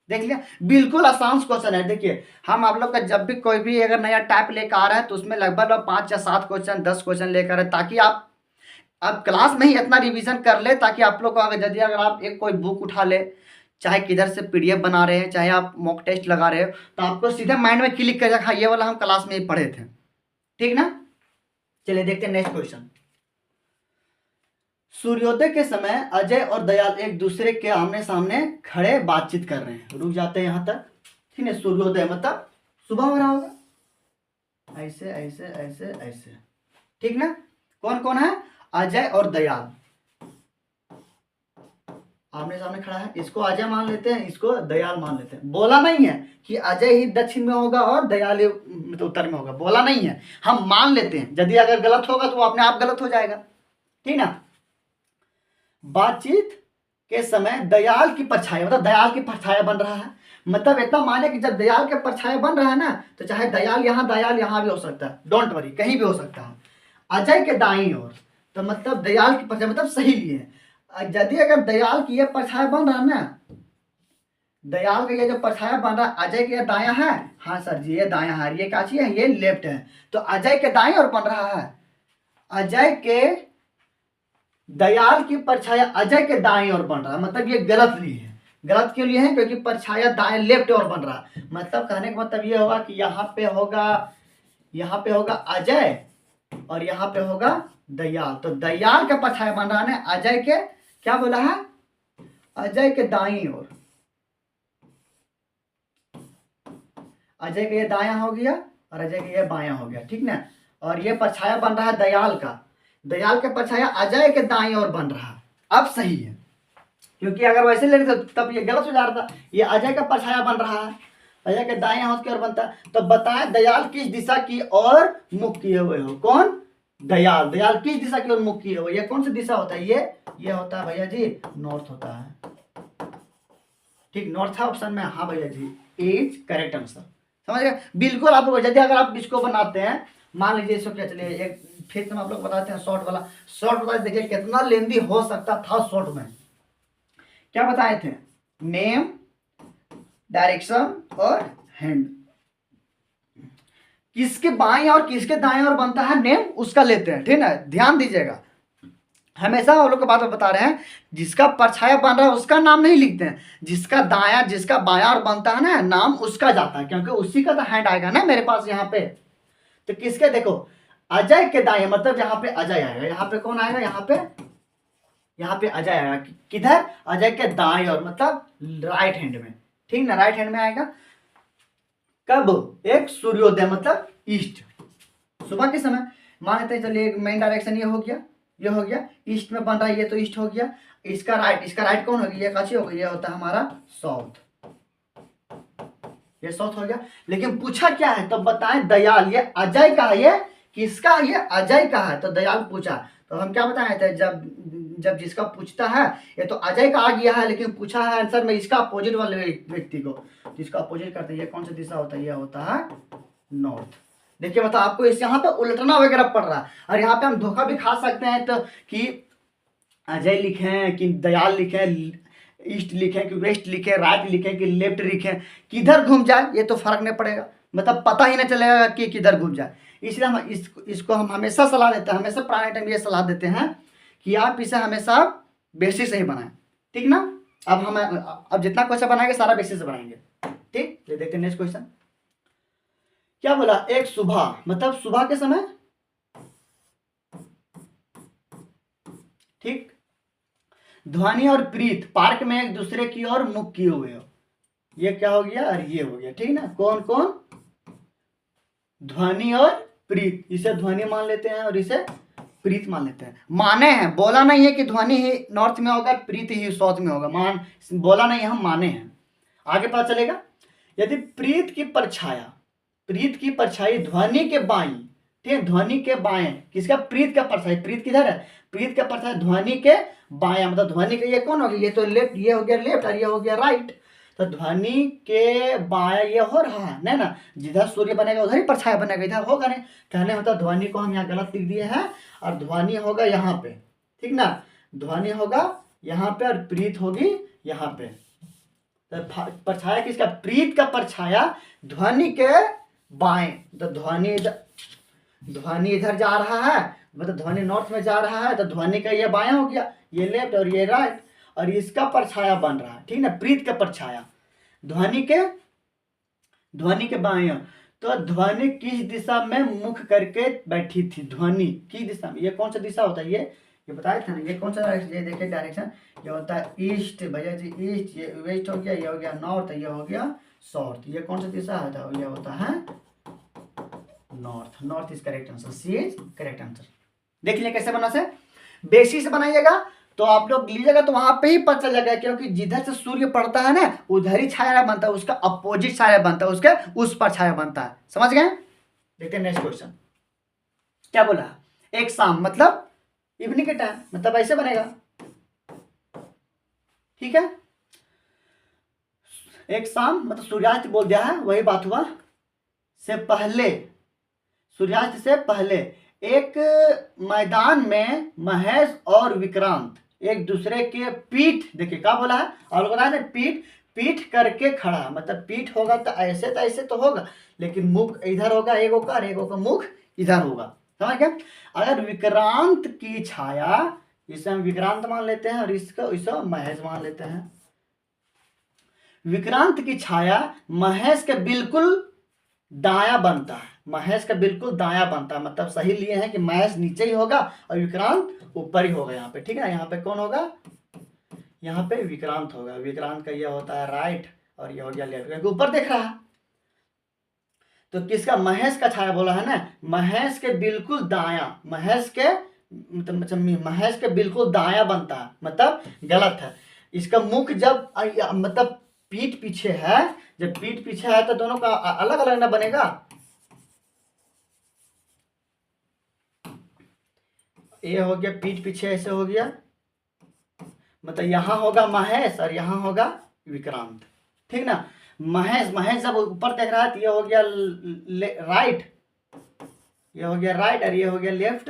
देख लिया, बिल्कुल आसान क्वेश्चन है। देखिए हम आप लोग का जब भी कोई भी अगर नया टाइप लेकर आ रहा है तो उसमें लगभग 5 या 7 क्वेश्चन 10 क्वेश्चन लेकर है, ताकि आप क्लास में ही इतना रिवीजन कर ले, ताकि आप लोग को यदि अगर आप एक कोई बुक उठा ले, चाहे किधर से पीडीएफ बना रहे हैं, चाहे आप मॉक टेस्ट लगा रहे हो, तो आपको सीधे माइंड में क्लिक कर जाएगा, हाँ ये वाला हम क्लास में ही पढ़े थे, ठीक ना। चलिए देखते हैं नेक्स्ट क्वेश्चन। सूर्योदय के समय अजय और दयाल एक दूसरे के आमने सामने खड़े बातचीत कर रहे हैं, रुक जाते हैं यहां तक, ठीक है, सूर्योदय मतलब सुबह हो रहा होगा, ऐसे ऐसे ऐसे ऐसे, ठीक ना, कौन कौन है, अजय और दयाल आमने सामने खड़ा है, इसको अजय मान लेते हैं, इसको दयाल मान लेते हैं, बोला नहीं है कि अजय ही दक्षिण में होगा और दयाल ही मतलब उत्तर में होगा, बोला नहीं है, हम मान लेते हैं, यदि अगर गलत होगा तो वो अपने आप गलत हो जाएगा, ठीक ना। बातचीत के समय दयाल की परछाई, मतलब दयाल की परछाया बन रहा है, मतलब इतना माने कि जब दयाल के परछाया बन रहा है ना, तो चाहे दयाल यहाँ भी हो सकता है, डोंट वरी कहीं भी हो सकता है, अजय के दाईं ओर, तो मतलब दयाल की परछाई मतलब सही लिए है, यदि अगर दयाल की ये परछाया बन रहा है ना, दयाल का ये जो परछाया बन रहा है अजय के दाया है, हाँ सर जी ये दाया है, ये काची है, ये लेफ्ट है, तो अजय के दाएं ओर बन रहा है, अजय के दयाल की परछाया अजय के दाएं ओर बन रहा है, मतलब ये गलत लिए है, गलत क्यों लिए हैं, क्योंकि परछाया दाएं लेफ्ट ओर बन रहा है, मतलब कहने का मतलब ये होगा कि यहाँ पे होगा अजय और यहाँ पे होगा दयाल, तो दयाल का परछाया बन रहा है ना अजय के, क्या बोला है, अजय के दाईं ओर, अजय का ये दायां हो गया और अजय का ये बायां हो गया, ठीक ना, और ये परछाया बन रहा है दयाल का, दयाल के परछाया अजय के दाईं ओर बन रहा है, अब सही है, क्योंकि अगर वैसे ले लेते तब ये गलत हो जा रहा था, ये अजय का परछाया बन रहा है, अजय के दाएं हाथ की ओर बनता है, तो बताएं दयाल किस दिशा की ओर मुख किए हुए हो, कौन, दयाल, दयाल किस दिशा की ओर मुख किए हुए, ये कौन सी दिशा होता है, ये होता है भैया जी नॉर्थ होता है, ठीक, नॉर्थ है ऑप्शन में, हाँ भैया जी इज करेक्ट आंसर, समझ गए? बिल्कुल आप लोग यदि अगर आप इसको बनाते हैं, मान लीजिए इसको क्या चलिए एक फिर से हम आप लोग बताते हैं शॉर्ट वाला। शॉर्ट वाला देखिए कितना लेंदी हो सकता था शॉर्ट में। क्या बताए थे? नेम, डायरेक्शन और हैंड। किसके बाएं और किसके दाएं और बनता है नेम, उसका लेते हैं, ठीक है? ध्यान दीजिएगा, हमेशा हम लोग को बात बता रहे हैं, जिसका परछाया बन रहा है उसका नाम नहीं लिखते हैं, जिसका दाया जिसका बाया और बनता है ना नाम, उसका जाता है, क्योंकि उसी का तो हैंड आएगा ना मेरे पास यहाँ पे। तो किसके देखो, अजय के दाएं, मतलब यहाँ पे अजय आएगा, यहाँ पे कौन आएगा, यहाँ पे अजय आएगा। किधर? अजय के दाएं और, मतलब राइट हैंड में, ठीक ना, राइट हैंड में आएगा। कब? एक सूर्योदय, मतलब ईस्ट, सुबह के समय। मान लेते हैं चलिए मेन डायरेक्शन ये हो गया, ये हो गया, ईस्ट में बन रहा है, ये तो ईस्ट हो गया। इसका राइट कौन होगी? ये कच्ची होगी, ये होता है हमारा साउथ, ये साउथ हो गया। लेकिन पूछा क्या है तो बताएं, दयाल, ये अजय का है, ये किसका? ये अजय का है। तो दयाल पूछा, तो हम क्या बताए थे, जब जिसका पूछता है, ये तो अजय का आ गया है, लेकिन पूछा है आंसर में इसका अपोजिट वाले व्यक्ति को, जिसका अपोजिट करते हैं, ये कौन सा दिशा होता है? ये होता है नॉर्थ। देखिए मतलब आपको इस यहाँ पे उलटना वगैरह पड़ रहा है, और यहाँ पे हम धोखा भी खा सकते हैं, तो कि अजय लिखें कि दयाल लिखें, ईस्ट लिखें कि वेस्ट लिखें, राइट लिखें कि लेफ्ट लिखें, किधर घूम जाए ये तो फर्क नहीं पड़ेगा, मतलब पता ही नहीं चलेगा कि किधर घूम जाए। इसलिए हम इसको हम हमेशा सलाह देते हैं, हमेशा पुराने टाइम ये सलाह देते हैं कि आप इसे हमेशा बेसिस से ही बनाएं, ठीक ना? अब जितना क्वेश्चन बनाएंगे सारा बेसिस से बनाएंगे, ठीक? ये देखते हैं नेक्स्ट क्वेश्चन क्या बोला। एक सुबह, मतलब सुबह के समय, ठीक। ध्वनि और प्रीत पार्क में एक दूसरे की ओर मुख किए हुए हो, ये क्या हो गया और ये हो गया, ठीक ना? कौन कौन? ध्वनि और प्रीत, इसे ध्वनि मान लेते हैं और इसे प्रीत मान लेते हैं। माने हैं, बोला नहीं है कि ध्वनि ही नॉर्थ में होगा, प्रीत ही साउथ में होगा, बोला नहीं, हम माने हैं, आगे पता चलेगा। यदि प्रीत की परछाई ध्वनि के बाईं, ठीक है, ध्वनि के बाएं, किसका? प्रीत का परछाई, प्रीत किधर है? प्रीत का परछाई ध्वनि के बाया, मतलब ध्वनि के, ये कौन हो गया? ये तो लेफ्ट, ये हो गया लेफ्ट और ये हो गया राइट। तो ध्वनि के बाया ये हो रहा है नहीं ना, जिधर सूर्य बनेगा उधर ही परछाई बनेगा, इधर होगा नहीं। कहने मतलब ध्वनि को हम यहाँ गलत लिख दिए हैं, और ध्वनि होगा यहाँ पे, ठीक ना? ध्वनि होगा यहाँ पे और प्रीत होगी यहाँ पे। तो परछाया किसका? प्रीत का परछाया ध्वनि के बाएं, तो ध्वनि इधर जा रहा है, मतलब ध्वनि नॉर्थ में जा रहा है, तो ध्वनि का ये बायां हो गया, ये लेफ्ट और ये राइट, और इसका परछाया बन रहा है, ठीक ना? प्रीत का परछाया ध्वनि के बायां। तो ध्वनि किस दिशा में मुख करके बैठी थी? ध्वनि की दिशा में, ये कौन सा दिशा होता है? ये बताया था ना, ये कौन सा? ये देखिए डायरेक्शन, ये होता है ईस्ट भैया जी, ईस्ट, ये वेस्ट हो गया, ये हो गया नॉर्थ, ये हो गया साउथ। ये कौन सा दिशा है? ये होता है north. North is correct answer, C is correct answer. देख लिया कैसे बना से, बेसिस से बनाइएगा तो आप लोग लीजिएगा तो वहां पे ही पता चल जाएगा, क्योंकि जिधर से सूर्य पड़ता है ना उधर ही छाया बनता है, उसका अपोजिट छाया बनता है, उसके उस पर छाया बनता है। समझ गए? देखते हैं नेक्स्ट क्वेश्चन क्या बोला। एक शाम, मतलब इवनिंग के टाइम, मतलब ऐसे बनेगा, ठीक है? एक शाम मतलब सूर्यास्त बोल दिया है, वही बात हुआ, से पहले, सूर्यास्त से पहले एक मैदान में महेश और विक्रांत एक दूसरे के पीठ, देखिए क्या बोला है, और बोला है पीठ करके खड़ा, मतलब पीठ होगा तो ऐसे तो होगा, लेकिन मुख इधर होगा एगो का, और एगो का मुख इधर होगा। समझ गए? अगर विक्रांत की छाया, इसे हम विक्रांत मान लेते हैं और इसे महेश मान लेते हैं। विक्रांत की छाया महेश के बिल्कुल दाया बनता है, महेश का बिल्कुल दाया बनता है, मतलब सही लिए हैं कि महेश नीचे ही होगा और विक्रांत ऊपर ही होगा यहाँ पे, ठीक है? यहाँ पे कौन होगा? यहाँ पे विक्रांत होगा। विक्रांत का ये होता है राइट और ये हो गया लेफ्ट, क्योंकि ऊपर देख रहा है। तो किसका? महेश का छाया बोला है ना, महेश के बिल्कुल दाया, महेश के बिल्कुल दाया बनता है, मतलब गलत है। इसका मुख जब मतलब पीठ पीछे है, जब पीठ पीछे है तो दोनों का अलग अलग ना बनेगा, ये हो गया पीठ पीछे ऐसे हो गया, मतलब यहां होगा महेश और यहां होगा विक्रांत, ठीक ना? महेश, महेश जब ऊपर देख रहा है तो ये हो गया राइट, ये हो गया राइट और ये हो गया लेफ्ट।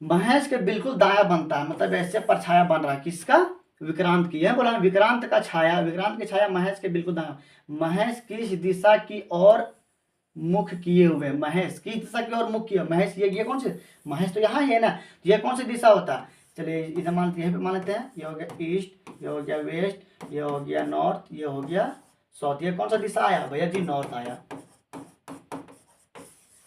महेश के बिल्कुल दाया बनता है, मतलब ऐसे परछाया बन रहा है किसका, विक्रांत की। है बोला विक्रांत का छाया, विक्रांत की छाया महेश के बिल्कुल दाया। महेश किस दिशा की ओर मुख किए हुए, महेश किस दिशा की ओर मुख किए, महेश ये कौन से, महेश तो यहाँ है ना, ये कौन सी दिशा होता है। चलिए इधर मान यहीं पे मान लेते हैं, ये हो गया ईस्ट, ये हो गया वेस्ट, ये हो गया नॉर्थ, ये हो गया साउथ। ये कौन सा दिशा आया भैया जी, नॉर्थ आया।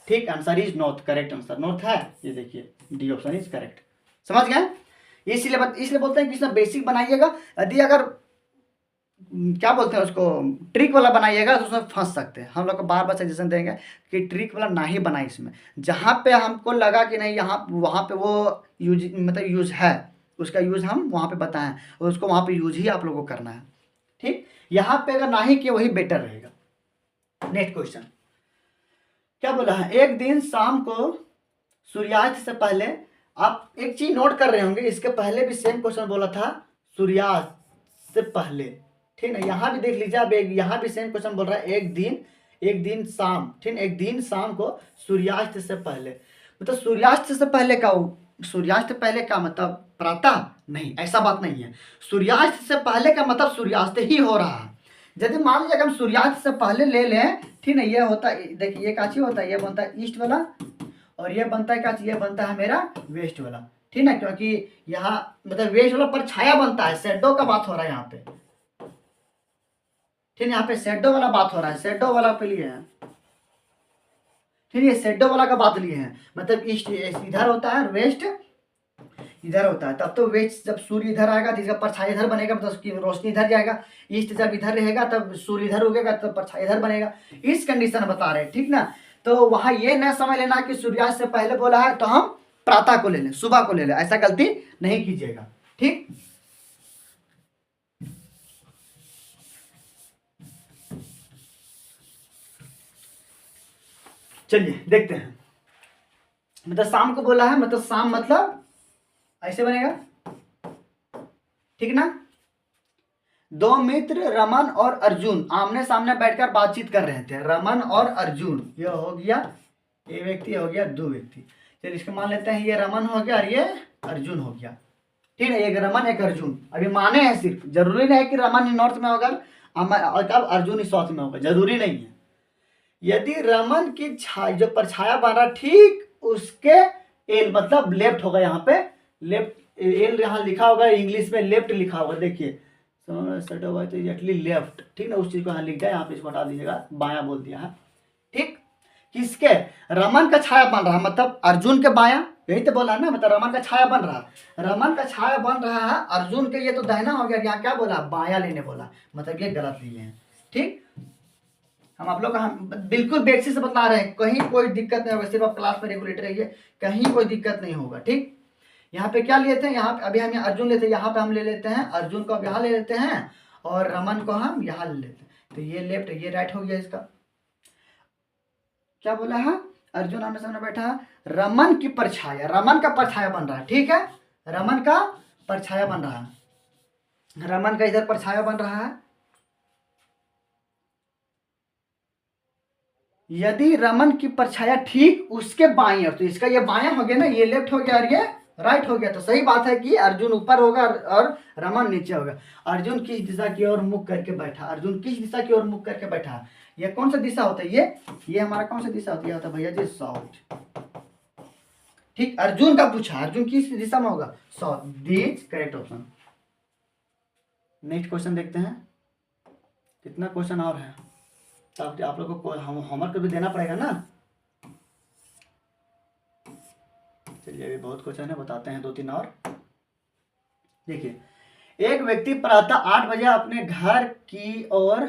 ठीक, answer is north, correct answer north है। ये देखिए डी ऑप्शन इज करेक्ट। समझ गए, इसलिए बोलते हैं कि इसमें बेसिक बनाइएगा। यदि अगर क्या बोलते हैं उसको, ट्रिक वाला बनाइएगा तो उसमें फंस सकते हैं। हम लोग को बार बार सजेशन देंगे कि ट्रिक वाला ना ही बनाए इसमें। जहाँ पे हमको लगा कि नहीं यहाँ वहाँ पे वो यूज मतलब यूज है, उसका यूज हम वहाँ पे बताएं और उसको वहाँ पे यूज ही आप लोगों को करना है। ठीक, यहाँ पे अगर ना ही किया वही बेटर रहेगा। नेक्स्ट क्वेश्चन क्या बोला है, एक दिन शाम को सूर्यास्त से पहले, आप एक चीज नोट कर रहे होंगे, इसके पहले भी सेम क्वेश्चन बोला था सूर्यास्त से पहले। ठीक है, यहाँ भी देख लीजिए आप, यहाँ भी सेम क्वेश्चन बोल रहा है एक दिन शाम, ठीक, एक दिन शाम को सूर्यास्त से पहले। मतलब सूर्यास्त से पहले का, सूर्यास्त पहले का मतलब प्रातः नहीं, ऐसा बात नहीं है। सूर्यास्त से पहले का मतलब सूर्यास्त ही हो रहा है। यदि मान लीजिए हम सूर्यास्त से पहले ले लें, ठीक है, ये होता है, देखिए ये काची होता है, ये बनता है ईस्ट वाला और ये बनता है काची, ये बनता है मेरा वेस्ट वाला। ठीक है, क्योंकि यहाँ मतलब वेस्ट वाला पर छाया बनता है, शेडो का बात हो रहा है यहाँ पे। ठीक है, यहाँ पे शेडो वाला बात हो रहा है, शेडो वाला पे लिए हैं। ठीक है, शेडो वाला का बात लिए हैं, मतलब ईस्ट इधर होता है, वेस्ट इधर होता है। तब तो वेस्ट जब सूर्य इधर आएगा तो इसका परछाई इधर बनेगा, मतलब उसकी रोशनी इधर जाएगा। ईस्ट जब इधर रहेगा तब सूर्य इधर उगेगा तब परछाई इधर बनेगा। इस कंडीशन बता रहे हैं, ठीक ना। तो वहां ये न समझ लेना कि सूर्यास्त से पहले बोला है तो हम प्रातः को ले लें, सुबह को ले लें, ऐसा गलती नहीं कीजिएगा। ठीक, चलिए देखते हैं। मतलब शाम को बोला है, मतलब शाम मतलब ऐसे बनेगा, ठीक ना। दो मित्र रमन और अर्जुन आमने सामने बैठकर बातचीत कर रहे थे। रमन और अर्जुन, ये हो गया एक व्यक्ति, हो गया दो व्यक्ति। चलिए इसको मान लेते हैं, ये रमन हो गया और ये अर्जुन हो गया। ठीक है, एक रमन एक अर्जुन, अभी माने हैं, सिर्फ जरूरी नहीं है कि रमन नॉर्थ में होगा और अर्जुन साउथ में होगा, जरूरी नहीं है। यदि रमन की जो परछाया बना ठीक उसके एल मतलब लेफ्ट होगा, यहाँ पे लेफ्ट एल यहाँ लिखा होगा, इंग्लिश में लेफ्ट लिखा होगा, देखिए एग्जैक्टली लेफ्ट। ठीक ना, उस चीज को यहाँ लिख जाए, यहाँ पे इसको हटा दीजिएगा, बाया बोल दिया है। ठीक, किसके, रमन का छाया बन रहा है, मतलब अर्जुन के बाया, यही तो बोला ना, मतलब रमन का छाया बन रहा है, रमन का छाया बन रहा है अर्जुन के, ये तो दाहिना हो गया। यहाँ क्या बोला, बाया लेने बोला, मतलब ये गलत लिए हैं। ठीक, हम आप लोग हम बिल्कुल बेसिक से बता रहे हैं, कहीं कोई दिक्कत नहीं होगा, सिर्फ आप क्लास में रेगुलेटर रहिए, कहीं कोई दिक्कत नहीं होगा। ठीक, यहाँ पे क्या लिए थे, यहाँ पे अभी हम यहाँ अर्जुन लेते हैं, यहाँ पे हम ले लेते हैं अर्जुन को, अब यहाँ ले लेते हैं और रमन को हम यहाँ ले लेते हैं, तो ये लेफ्ट ये राइट हो गया। इसका क्या बोला है, अर्जुन आमने सामने बैठा है, रमन की परछाया, रमन का परछाया बन रहा है। ठीक है, रमन का परछाया बन रहा है, रमन का इधर परछाया बन रहा है। यदि रमन की परछाया ठीक उसके बाएं ओर, तो इसका ये बायां हो गया ना, ये लेफ्ट हो गया और ये राइट हो गया, तो सही बात है कि अर्जुन ऊपर होगा और रमन नीचे होगा। अर्जुन किस दिशा की ओर मुख करके बैठा, अर्जुन किस दिशा की ओर मुख करके बैठा, ये कौन सा दिशा होता है, ये हमारा कौन सा दिशा होता है, होता भैया जी साउथ। ठीक, अर्जुन का पूछा, अर्जुन किस दिशा में होगा, south, this correct option. Next question देखते हैं, कितना क्वेश्चन और है, तो आप लोगों को होमवर्क भी देना पड़ेगा ना। चलिए अभी बहुत क्वेश्चन है, बताते हैं 2-3 और। देखिए, एक व्यक्ति प्रातः 8 बजे अपने घर की ओर,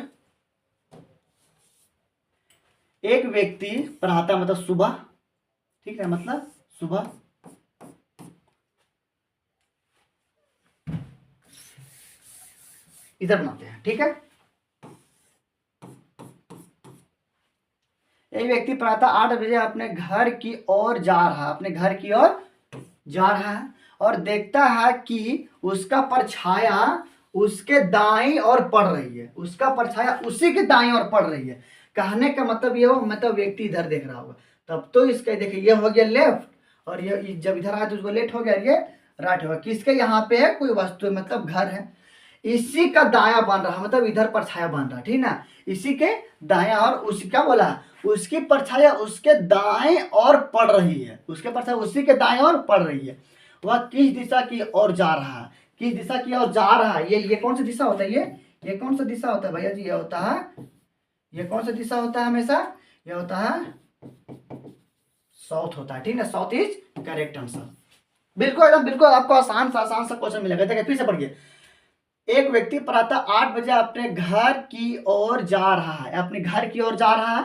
एक व्यक्ति प्रातः मतलब सुबह, ठीक है, मतलब सुबह, इधर बनाते हैं। ठीक है, एक व्यक्ति प्रातः 8 बजे अपने घर की ओर जा रहा है, अपने घर की ओर जा रहा है और देखता है कि उसका परछाया उसके दाईं ओर पड़ रही है, उसका परछाया उसी के दाईं ओर पड़ रही है। कहने का मतलब ये हो, मतलब व्यक्ति इधर देख रहा होगा, तब तो इसका देखिए ये हो गया लेफ्ट, और ये जब इधर आया तो उसको लेफ्ट हो गया, ये राइट होगा। किसके यहाँ पे है, कोई वस्तु मतलब घर है, इसी का दाया बन रहा, मतलब इधर परछाया बन रहा, ठीक ना, इसी के दाया, और उसी क्या बोला, उसकी परछाया उसके दाएं ओर पड़ रही है, उसके परछाया उसी के दाएं ओर पड़ रही है। वह किस दिशा की ओर जा रहा है, किस दिशा की ओर जा रहा है, ये कौन सा दिशा होता है, ये कौन सा दिशा होता है भैया जी, ये होता है, ये कौन सा दिशा होता है हमेशा, ये होता है साउथ होता है, ठीक ना, साउथ इज करेक्ट आंसर। बिल्कुल एकदम बिल्कुल, आपको आसान सा क्वेश्चन मिलेगा। देखिए फिर से पढ़िए। एक व्यक्ति प्रातः 8 बजे अपने घर की ओर जा रहा है, अपने घर की ओर जा रहा है,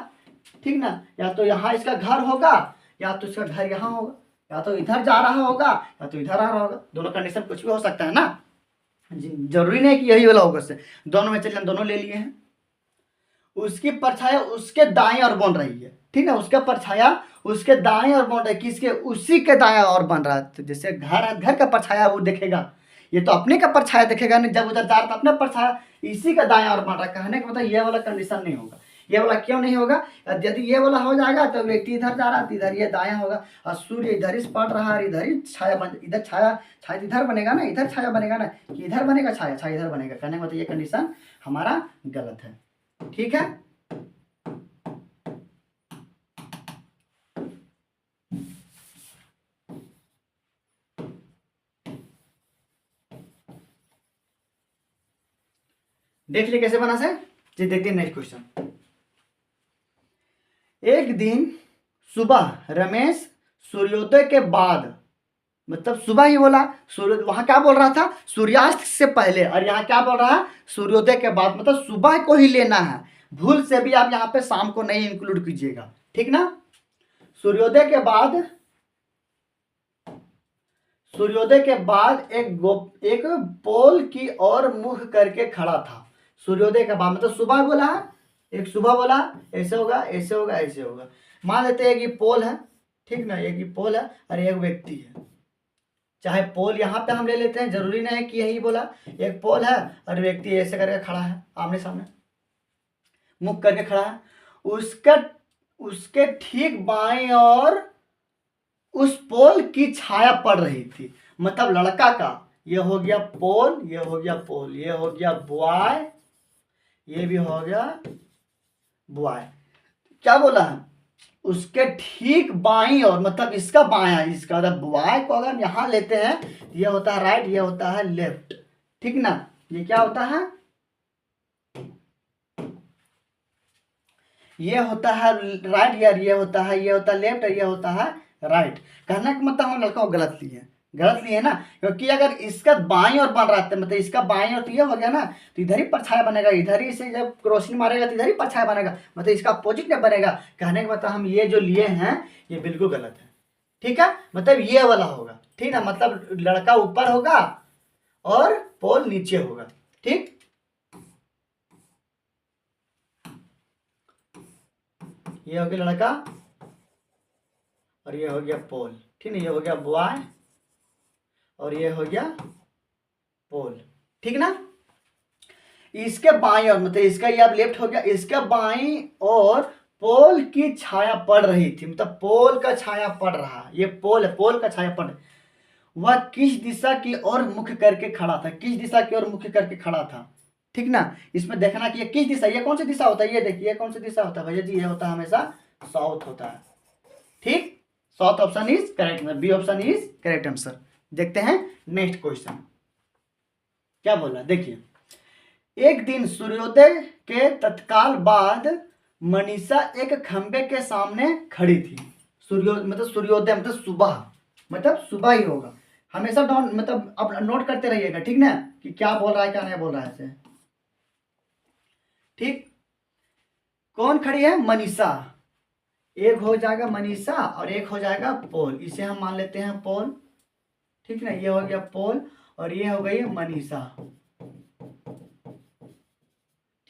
ठीक ना, या तो यहाँ इसका घर होगा, या तो इसका घर यहाँ होगा, या तो इधर जा रहा होगा, या तो इधर आ रहा होगा, दोनों कंडीशन कुछ भी हो सकता है ना, जरूरी नहीं कि यही वाला होगा, से दोनों में चलिए हम दोनों ले लिए हैं। उसकी परछाया उसके दाएं ओर बन रही है, ठीक है, उसका परछाया उसके दाएं ओर बन रहा है, किसके, उसी के दाएं ओर बन रहा है। तो जैसे घर है, घर का परछाया वो देखेगा, ये तो अपने का परछाया देखेगा नहीं, जब उधर जा रहा था अपना परछाया इसी का दाएं ओर बन रहा है। कहने का मतलब ये वाला कंडीशन नहीं होगा, ये वाला क्यों नहीं होगा, यदि ये वाला हो जाएगा तो व्यक्ति इधर जा रहा है, इधर ये दाया होगा, और सूर्य इधर ही पड़ रहा है, इधर ही छाया बन, इधर छाया छाया इधर बनेगा ना, इधर छाया बनेगा ना, कि इधर बनेगा छाया, छाया इधर बनेगा। कहने का मतलब ये कंडीशन हमारा गलत है, ठीक है। देख लिए कैसे बना से जी, देखते हैं नेक्स्ट क्वेश्चन। एक दिन सुबह रमेश सूर्योदय के बाद, मतलब सुबह ही बोला, सूर्य वहां क्या बोल रहा था, सूर्यास्त से पहले, और यहाँ क्या बोल रहा है, सूर्योदय के बाद, मतलब सुबह को ही लेना है, भूल से भी आप यहाँ पे शाम को नहीं इंक्लूड कीजिएगा, ठीक ना। सूर्योदय के बाद, सूर्योदय के बाद एक पोल की ओर मुख करके खड़ा था। सूर्योदय के बाद मतलब सुबह बोला, एक सुबह बोला, ऐसे होगा, ऐसे होगा, ऐसे होगा। मान लेते हैं कि पोल है, ठीक ना, एक पोल है और एक व्यक्ति है, चाहे पोल यहाँ पे हम ले लेते हैं, जरूरी नहीं है कि यही बोला, एक पोल है और व्यक्ति ऐसे करके खड़ा है, आमने सामने मुख करके खड़ा है, उसका उसके ठीक बाएं और उस पोल की छाया पड़ रही थी, मतलब लड़का का, ये हो गया पोल, ये हो गया पोल, ये हो गया बॉय, ये भी हो गया बॉय। क्या बोला है, उसके ठीक बाईं और, मतलब इसका बाया, इसका मतलब बॉय को अगर यहां लेते हैं, ये होता है राइट, ये होता है लेफ्ट, ठीक ना, ये क्या होता है, ये होता है राइट यार, ये होता है, ये होता है लेफ्ट, और ये होता है राइट। कहने का मतलब हम लड़का को गलत लिए, गलत लिए ना, क्योंकि अगर इसका बाईं ओर बन रहा था, मतलब इसका बाईं ओर तो ये हो गया ना, तो इधर ही परछाया बनेगा, इधर ही से जब रोशनी मारेगा तो इधर ही परछाया बनेगा, मतलब इसका अपोजिट नहीं बनेगा। कहने का मतलब हम ये जो लिए हैं ये बिल्कुल गलत है, ठीक है, मतलब ये वाला होगा, ठीक है, मतलब लड़का ऊपर होगा और पोल नीचे होगा, ठीक। ये हो गया लड़का और ये हो गया पोल, ठीक है, ये हो गया बॉय और ये हो गया पोल, ठीक ना। इसके बाईं ओर, मतलब इसका ये अब लेफ्ट हो गया, इसका बाईं और पोल की छाया पड़ रही थी, मतलब पोल का छाया पड़ रहा, ये पोल है, पोल का छाया पड़, वह किस दिशा की ओर मुख करके खड़ा था, किस दिशा की ओर मुख करके खड़ा था, ठीक ना। इसमें देखना कि ये किस दिशा, ये कौन सी दिशा होता है, ये देखिए कौन सी दिशा होता है भैया जी, ये होता है हमेशा साउथ होता है, ठीक, south option is correct answer, B option is correct answer. देखते हैं नेक्स्ट क्वेश्चन क्या बोला, देखिए। एक दिन सूर्योदय के तत्काल बाद मनीषा एक खंबे के सामने खड़ी थी। मतलब सूर्योदय मतलब सुबह, मतलब सुबह ही होगा, हमेशा डाउन, मतलब अब नोट करते रहिएगा, ठीक ना, कि क्या बोल रहा है क्या नहीं बोल रहा है ऐसे, ठीक। कौन खड़ी है, मनीषा, एक हो जाएगा मनीषा और एक हो जाएगा पोल, इसे हम मान लेते हैं पोल, ठीक ना, ये हो गया पोल और ये हो गई मनीषा,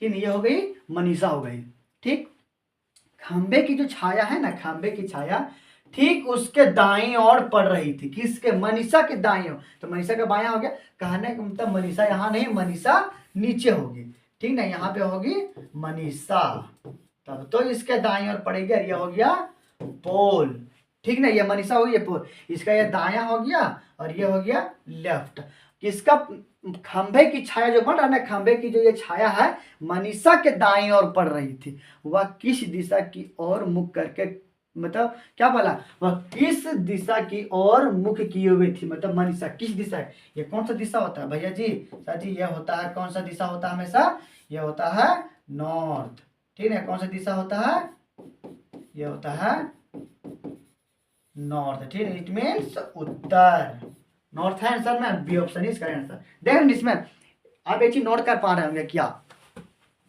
ठीक है, ये हो गई मनीषा हो गई, ठीक। खंबे की जो छाया है ना, खंबे की छाया ठीक उसके दाईं ओर पड़ रही थी। किसके? मनीषा के दाईं ओर। तो मनीषा का बायां हो गया। कहने का मतलब मनीषा यहाँ नहीं, मनीषा नीचे होगी। ठीक ना, यहाँ पे होगी मनीषा, तब तो इसके दाईं ओर पड़ेगी। और ये हो गया पोल। ठीक ना, ये मनीषा हो गई, ये पोल। इसका ये दायां हो गया और ये हो गया लेफ्ट। किसका? खंभे की छाया जो बन रहा है ना, खंभे की जो ये छाया है मनीषा के दाईं ओर पड़ रही थी। वह किस दिशा की ओर मुख करके, मतलब क्या बोला, वह किस दिशा की ओर मुख किए हुए थी। मतलब मनीषा किस दिशा है, ये कौन सा दिशा होता है भैया जी? सर जी ये होता है, कौन सा दिशा होता है हमेशा? ये होता है नॉर्थ। ठीक है, कौन सा दिशा होता है? ये होता है नॉर्थ। ठीक है, इट मीन्स उत्तर। नॉर्थ है आंसर में, B option is correct answer. देखो इसमें आप एक चीज नोट कर पा रहे होंगे क्या?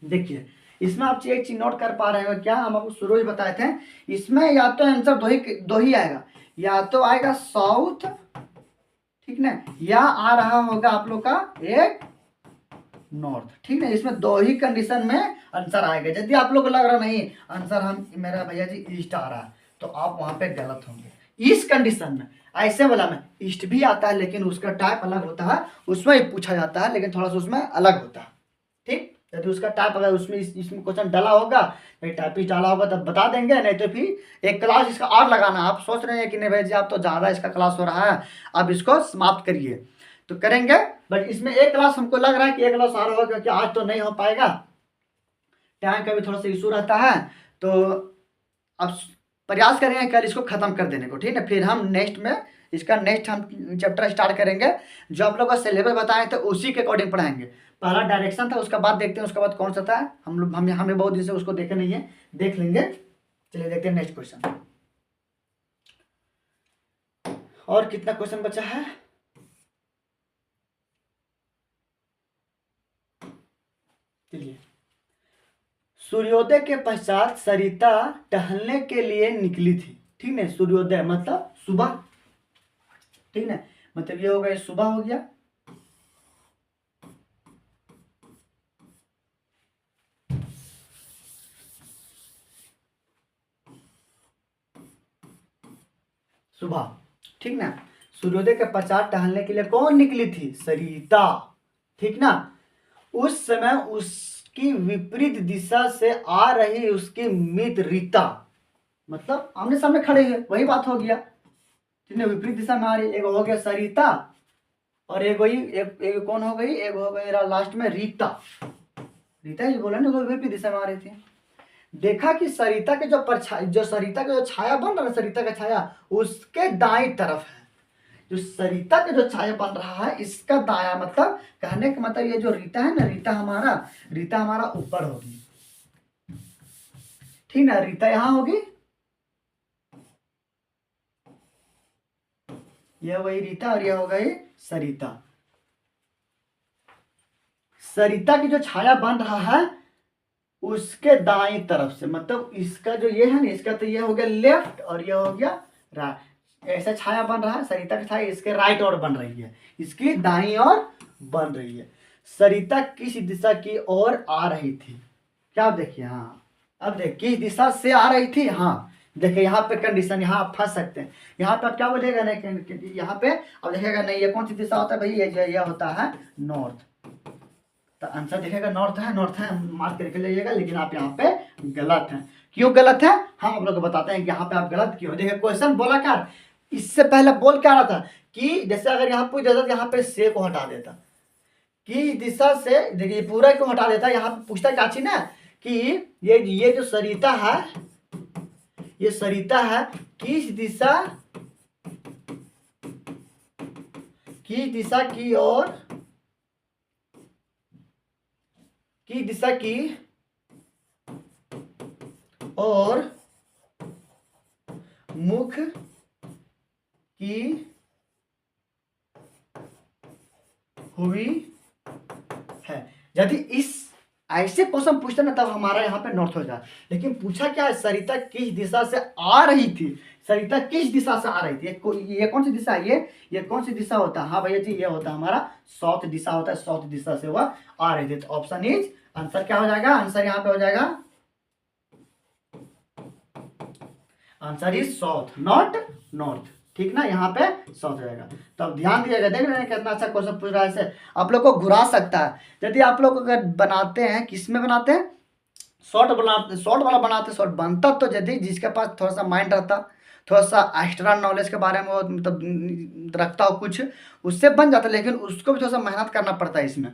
देखिए इसमें आप एक चीज नोट कर पा रहे हो क्या? हम आपको शुरू ही बताए थे, इसमें या तो आंसर दो ही आएगा, या तो आएगा साउथ, ठीक ना, या आ रहा होगा आप लोग का एक नॉर्थ। ठीक है, इसमें दो ही कंडीशन में आंसर आएगा। यदि आप लोग को लग रहा नहीं आंसर हम मेरा भैया जी ईस्ट आ रहा है, तो आप वहां पे गलत होंगे। इस कंडीशन में ऐसे वाला में ईस्ट भी आता है, लेकिन उसका टाइप अलग होता है, उसमें ही पूछा जाता है, लेकिन थोड़ा सा उसमें अलग होता है। ठीक, यदि उसका टाइप अगर उसमें इसमें क्वेश्चन डाला होगा, टाइपिस्ट डाला होगा तब बता देंगे, नहीं तो फिर एक क्लास इसका और लगाना। आप सोच रहे हैं कि नहीं भाई जी आप तो ज़्यादा इसका क्लास हो रहा है, अब इसको समाप्त करिए, तो करेंगे। बट इसमें एक क्लास हमको लग रहा है कि एक क्लास और होगा, क्योंकि आज तो नहीं हो पाएगा, टाइम का भी थोड़ा सा इशू रहता है। तो अब प्रयास करेंगे कल इसको खत्म कर देने को। ठीक है, फिर हम नेक्स्ट में इसका नेक्स्ट हम चैप्टर स्टार्ट करेंगे, जो आप लोग का सिलेबस बताए थे उसी के अकॉर्डिंग पढ़ाएंगे। पहला डायरेक्शन था, उसका बाद देखते हैं उसका बाद कौन सा था। हम लोग हमें बहुत दिन से उसको देखे नहीं है, देख लेंगे। चलिए देखते हैं नेक्स्ट क्वेश्चन। और कितना क्वेश्चन बचा है? चलिए, सूर्योदय के पश्चात सरिता टहलने के लिए निकली थी। ठीक है, सूर्योदय मतलब सुबह। ठीक है, मतलब ये हो गया, सुबह हो गया। सुबह। ठीक ना, सूर्योदय के पश्चात टहलने के लिए कौन निकली थी? सरिता। ठीक ना, उस समय उसकी विपरीत दिशा से आ रही उसकी मित्र रीता, मतलब आमने सामने खड़े हैं, वही बात हो गया। ठीक है, विपरीत दिशा में आ रही, एक हो गया सरिता और एक वही एक कौन हो गई, एक हो गई लास्ट में रीता। रीता जी बोला ना, विपरीत दिशा में आ रही थी। देखा कि सरिता के जो सरिता का जो छाया बन रहा है, सरिता का छाया उसके दाएं तरफ है। जो सरिता का जो छाया बन रहा है इसका दाया, मतलब कहने का मतलब ये जो रीता है ना, रीता हमारा ऊपर होगी। ठीक ना, रीता यहां होगी, यह वही रीता और यह होगा ये सरिता। सरिता की जो छाया बन रहा है उसके दाएं तरफ से, मतलब इसका जो ये है ना, इसका तो ये हो गया लेफ्ट और ये हो गया राइट। ऐसा छाया बन रहा है, सरिता की छाया इसके राइट ओर बन रही है, इसकी दाईं ओर बन रही है। सरिता किस दिशा की ओर आ रही थी? क्या देखिए, हाँ अब देख किस दिशा से आ रही थी। हाँ देखिए यहाँ पे कंडीशन, यहाँ आप फंस सकते हैं। यहाँ पे आप क्या बोलेगा नहीं, यहाँ पे अब देखेगा नहीं ये कौन सी दिशा होता है भाई, ये होता है नॉर्थ। तो आंसर देखेगा नॉर्थ है, नॉर्थ है मार्क करके जाइएगा, लेकिन आप यहाँ पे गलत हैं। क्यों गलत है हम आप लोग को बताते हैं कि यहाँ पे आप गलत क्यों। देखिए क्वेश्चन बोला क्या, इससे पहले बोल क्या रहा था कि जैसे अगर यहाँ पूछ देता यहाँ पे से को हटा देता, कि दिशा से, देखिए पूरा को हटा देता, यहाँ पे पूछता क्या थी ना कि ये जो सरिता है, ये सरिता है किस दिशा की ओर, की दिशा की और मुख की हुई है। यदि इस ऐसे क्वेश्चन पूछते ना तब हमारा यहाँ पे नॉर्थ हो जाए, लेकिन पूछा क्या है, सरिता किस दिशा से आ रही थी। सरिता किस दिशा से आ रही थी, ये कौन सी दिशा है, ये कौन सी दिशा होता है? हाँ भैया जी ये होता है हमारा साउथ दिशा होता है, साउथ दिशा से वह आ रही थी। तो ऑप्शन इज आंसर क्या हो जाएगा, आंसर यहाँ पे हो जाएगा, answer is south, not north. ठीक ना, यहाँ पे साउथ जाएगा। तो अब ध्यान दिएगा, देख रहे हैं कितना अच्छा क्वेश्चन पूछ रहा है। ऐसे आप लोग को घुरा सकता है। यदि आप लोग अगर बनाते हैं, किस में बनाते हैं, शॉर्ट बनाते, शॉर्ट वाला बनाते, शॉर्ट बनता तो यदि जिसके पास थोड़ा सा माइंड रहता, थोड़ा सा एक्स्ट्रा नॉलेज के बारे में वो मतलब रखता हो कुछ, उससे बन जाता। लेकिन उसको भी थोड़ा सा मेहनत करना पड़ता है इसमें।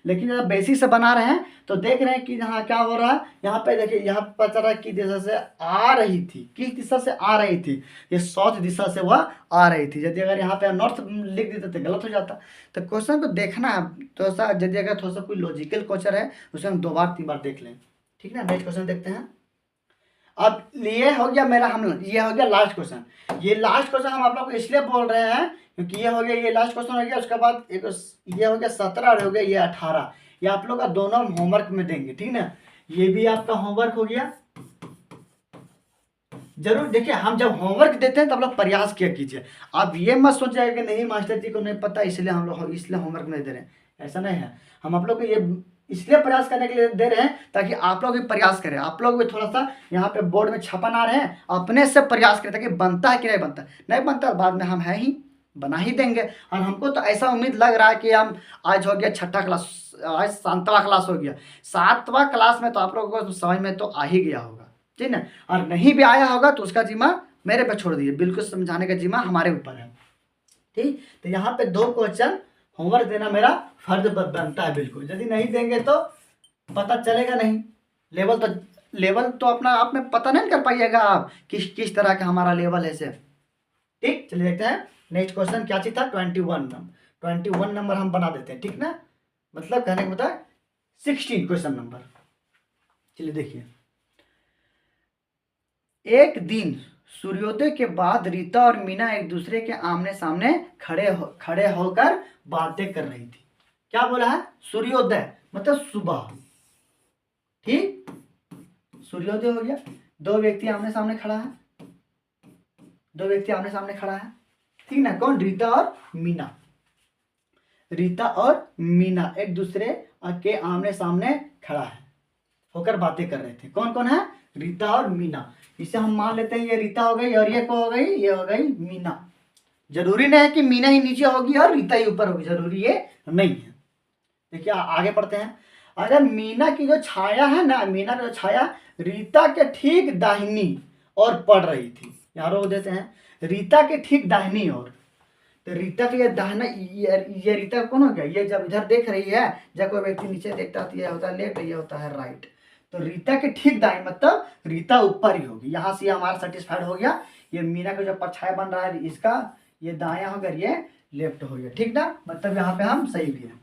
लेकिन जब बेसिक से बना रहे हैं तो देख रहे हैं कि यहाँ क्या हो रहा है। यहाँ पे देखिए, यहाँ पता चल रहा है कि दिशा से आ रही थी, किस दिशा से आ रही थी, ये साउथ दिशा से वह आ रही थी। यदि अगर यहाँ पे नॉर्थ लिख देते तो गलत हो जाता। तो क्वेश्चन को देखना है थोड़ा सा, यदि अगर थोड़ा सा कोई लॉजिकल क्वेश्चन है उसे हम 2 बार 3 बार देख लें। ठीक है, नेक्स्ट क्वेश्चन देखते हैं। अब ये हो गया मेरा, हम ये हो गया लास्ट क्वेश्चन। ये लास्ट क्वेश्चन हम आप लोग को इसलिए बोल रहे हैं क्योंकि ये हो गया, ये लास्ट क्वेश्चन हो गया। उसके बाद एक ये हो गया 17 और हो गया ये 18। ये आप लोग का दोनों होमवर्क में देंगे। ठीक ना, ये भी आपका होमवर्क हो गया। जरूर देखिए, हम जब होमवर्क देते हैं तब लोग प्रयास किया कीजिए। आप ये मत सोचिएगा कि नहीं मास्टर जी को नहीं पता इसलिए हम लोग इसलिए होमवर्क नहीं दे रहे हैं, ऐसा नहीं है। हम आप लोग को ये इसलिए प्रयास करने के लिए दे रहे हैं ताकि आप लोग भी प्रयास करें। आप लोग भी थोड़ा सा यहाँ पे बोर्ड में छपन आ रहे हैं, अपने से प्रयास करें ताकि बनता है कि नहीं बनता। नहीं बनता बाद में हम है ही, बना ही देंगे। और हमको तो ऐसा उम्मीद लग रहा है कि हम आज हो गया 6ठा क्लास, आज 7वां क्लास हो गया। 7वां क्लास में तो आप लोगों को समझ में तो आ ही गया होगा। ठीक ना, और नहीं भी आया होगा तो उसका जिम्मा मेरे पे छोड़ दिए, बिल्कुल समझाने का जिम्मा हमारे ऊपर है। ठीक, तो यहाँ पे 2 क्वेश्चन होमवर्क देना मेरा फर्ज बनता है बिल्कुल। यदि नहीं देंगे तो पता चलेगा नहीं, लेवल तो अपना आप में पता नहीं कर पाइएगा आप किस किस तरह का हमारा लेवल है से। ठीक, चलिए देखते हैं नेक्स्ट क्वेश्चन क्या चीज था। 21 नंबर हम बना देते हैं। ठीक ना, मतलब कहने का मतलब 16 क्वेश्चन नंबर। चलिए देखिए, एक दिन सूर्योदय के बाद रीता और मीना एक दूसरे के आमने सामने खड़े होकर बातें कर रही थी। क्या बोला है, सूर्योदय मतलब सुबह। ठीक, सूर्योदय हो गया, 2 व्यक्ति आमने सामने खड़ा है, 2 व्यक्ति आमने सामने खड़ा है। ठीक ना, कौन, रीता और मीना। रीता और मीना एक दूसरे के आमने सामने खड़ा है होकर बातें कर रहे थे। कौन कौन है, रीता और मीना। इसे हम मान लेते हैं ये रीता हो गई और ये को हो गई, ये हो गई मीना। जरूरी नहीं है कि मीना ही नीचे होगी और रीता ही ऊपर होगी, जरूरी ये नहीं है। देखिए आगे पढ़ते हैं। अगर मीना की जो छाया है ना, मीना की जो छाया रीता के ठीक दाहिनी और पड़ रही थी। यहाँ रोक देते हैं, रीता के ठीक दाहिनी ओर। तो रीता का ये दाहिना, ये रीता कौन हो गया, ये जब इधर देख रही है, जब कोई व्यक्ति नीचे देखता है तो ये होता है लेफ्ट, ये होता है राइट। तो रीता के ठीक दाएं मतलब रीता ऊपर ही होगी। यहाँ से हमारा सेटिस्फाइड हो गया। ये मीना का जो परछाया बन रहा है इसका ये दाया होगा, ये लेफ्ट हो गया। ठीक ना, मतलब यहाँ पे हम सही भी है।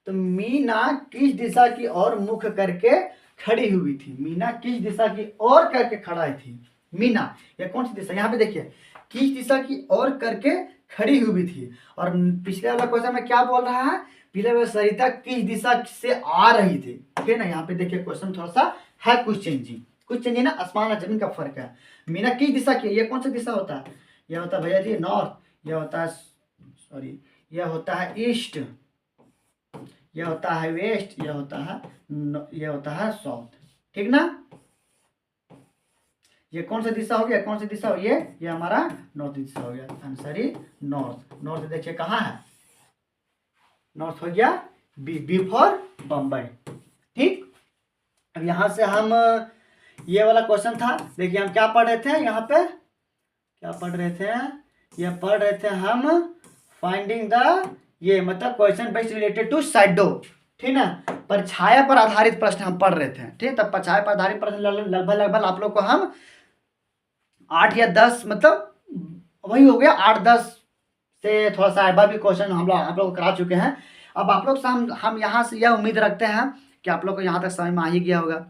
तो मीना किस दिशा की ओर मुख करके खड़ी हुई थी। मीना किस दिशा की ओर करके खड़ा थी। मीना ये कौन सी दिशा, यहाँ पे देखिए किस दिशा की ओर करके खड़ी हुई थी। और पिछले वाला क्वेश्चन में क्या बोल रहा है, पिछले वाला सरिता किस दिशा से आ रही थी। ठीक ना, यहाँ पे देखिए क्वेश्चन थोड़ा सा है कुछ चेंजिंग ना, आसमान और जमीन का फर्क है। मीना किस दिशा की, ये कौन सा दिशा होता है, यह होता है भैया जी नॉर्थ, यह होता है सॉरी यह होता है ईस्ट, यह होता है वेस्ट, यह होता है साउथ। ठीक ना, ये कौन सा दिशा हो गया, कौन सी दिशा हो, ये हमारा नॉर्थ दिशा हो गया। Answer is north. नॉर्थ देखिए कहाँ है, नॉर्थ हो गया बी फॉर बम्बई। ठीक, अब यहाँ से हम ये वाला क्वेश्चन था। देखिए हम क्या पढ़ रहे थे, यहाँ पे क्या पढ़ रहे थे, ये पढ़ रहे थे हम फाइंडिंग द, ये मतलब question based related to shadow. ठीक ना, परछाया पर आधारित प्रश्न हम पढ़ रहे थे। ठीक, तब परछाया पर आधारित प्रश्न लगभग आप लोग को हम 8 या 10 मतलब वही हो गया, 8-10 से थोड़ा सा अबव भी क्वेश्चन हम लोग आप लोग करा चुके हैं। अब आप लोग से हम यहाँ से यह उम्मीद रखते हैं कि आप लोग को यहाँ तक समझ में आ ही गया होगा।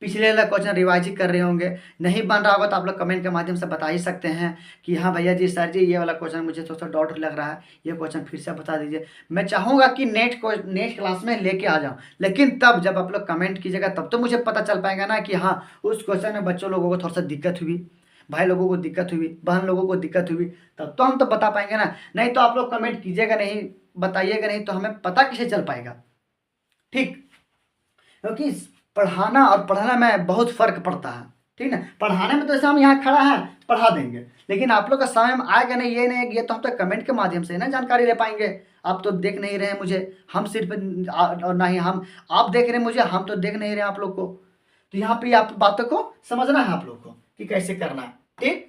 पिछले वाला क्वेश्चन रिवाइज कर रहे होंगे, नहीं बन रहा होगा तो आप लोग कमेंट के माध्यम से बता ही सकते हैं कि हाँ भैया जी सर जी ये वाला क्वेश्चन मुझे थोड़ा सा डाउट लग रहा है, ये क्वेश्चन फिर से बता दीजिए। मैं चाहूँगा कि नेक्स्ट क्लास में लेके आ जाऊँ, लेकिन तब जब आप लोग कमेंट कीजिएगा तब तो मुझे पता चल पाएगा ना कि हाँ उस क्वेश्चन में बच्चों लोगों को थोड़ा सा दिक्कत हुई, भाई लोगों को दिक्कत हुई, बहन लोगों को दिक्कत हुई, तब तो हम तो बता पाएंगे ना। नहीं तो आप लोग कमेंट कीजिएगा नहीं, बताइएगा नहीं तो हमें पता कैसे चल पाएगा। ठीक, क्योंकि पढ़ाना और पढ़ाना में बहुत फर्क पड़ता है। ठीक ना। पढ़ाने में तो जैसे हम यहाँ खड़ा है पढ़ा देंगे, लेकिन आप लोग का समय में आएगा नहीं, ये तो हम तो कमेंट के माध्यम से ना जानकारी ले पाएंगे। आप तो देख नहीं रहे हैं मुझे, हम सिर्फ और ना ही हम आप देख रहे हैं मुझे, हम तो देख नहीं रहे हैं आप लोग को। तो यहाँ पे आप बातों को समझना है आप लोग को कि कैसे करना है, ठीक।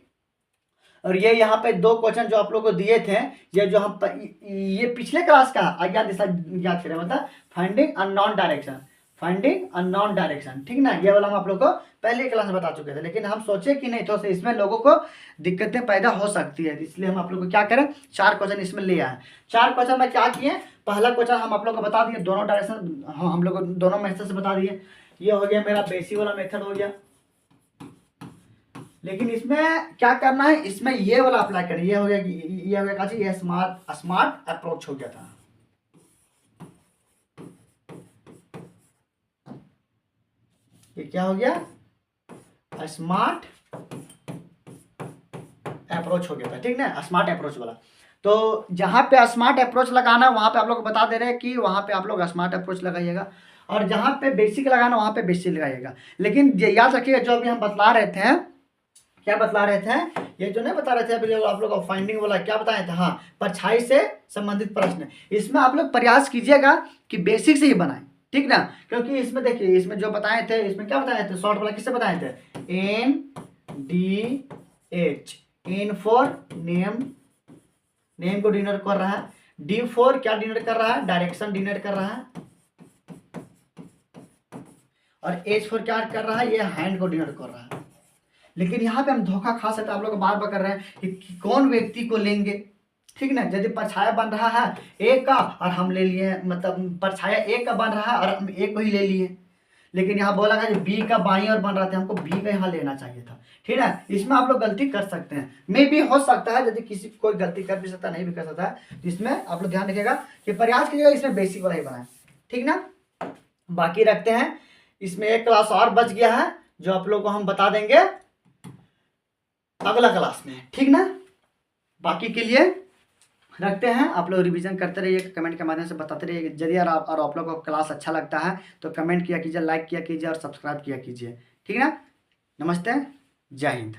और ये यहाँ पे 2 क्वेश्चन जो आप लोग को दिए थे, ये जो हम ये पिछले क्लास का अज्ञात दिशा ज्ञात करें, मतलब finding unknown direction, finding unknown direction, ठीक ना। ये वाला हम आप लोग को पहले क्लास में बता चुके थे, लेकिन हम सोचे कि नहीं तो इसमें लोगों को दिक्कतें पैदा हो सकती है, इसलिए हम आप लोग को क्या करें 4 क्वेश्चन इसमें ले आए। 4 क्वेश्चन में क्या किए, पहला क्वेश्चन हम आप लोग को बता दिए, दोनों डायरेक्शन हम लोग दोनों मेथड से बता दिए। ये हो गया मेरा बेसिक वाला मेथड हो गया, लेकिन इसमें क्या करना है, इसमें ये वाला अप्लाई करें। ये हो गया कि ये हो गया ये स्मार्ट अप्रोच हो गया था। ये क्या हो गया, स्मार्ट अप्रोच हो गया था, ठीक ना, स्मार्ट अप्रोच वाला। तो जहां पे स्मार्ट अप्रोच लगाना वहां पे आप लोग को बता दे रहे हैं कि वहां पे आप लोग स्मार्ट अप्रोच लगाइएगा, और जहां पे बेसिक लगाना वहां पे बेसिक लगाइएगा। लेकिन याद रखिएगा जो अभी हम बतला रहे थे, क्या बतला रहे थे, ये जो नहीं बता रहे थे अभी आप लोग फाइंडिंग वाला क्या बताए थे, हाँ परछाई से संबंधित प्रश्न। इसमें आप लोग प्रयास कीजिएगा कि बेसिक से ही बनाएं, ठीक ना। क्योंकि इसमें देखिए, इसमें जो बताए थे, इसमें क्या बताए थे, शॉर्ट वाला किससे बताए थे, NDH, N for name, name को डिनोट कर रहा है, D फॉर क्या डिनोट कर रहा है, डायरेक्शन डिनोट कर रहा है, और H फॉर क्या कर रहा है, ये हैंड को डिनोट कर रहा है। लेकिन यहाँ पे हम धोखा खा सकते हैं, आप लोग बार बार कर रहे हैं कि कौन व्यक्ति को लेंगे, ठीक ना। यदि परछाया बन रहा है ए का और हम ले लिए, मतलब परछाया ए का बन रहा है और हम ए को ही ले लिए, लेकिन यहाँ बोला गया कि बी का बाई और बन रहा था, हमको बी का यहाँ लेना चाहिए था, ठीक है। इसमें आप लोग गलती कर सकते हैं, मे भी हो सकता है, यदि किसी कोई गलती कर भी सकता है, नहीं भी कर सकता है, तो इसमें आप लोग ध्यान रखिएगा कि प्रयास कीजिएगा इसमें बेसिक वाला ही बनाए, ठीक ना। बाकी रखते हैं, इसमें एक क्लास और बच गया है जो आप लोग को हम बता देंगे अगला क्लास में, ठीक ना। बाकी के लिए रखते हैं, आप लोग रिवीजन करते रहिए, कमेंट के माध्यम से बताते रहिए। यदि आप लोग को क्लास अच्छा लगता है तो कमेंट किया कीजिए, लाइक किया कीजिए और सब्सक्राइब किया कीजिए, ठीक है ना। नमस्ते, जय हिंद।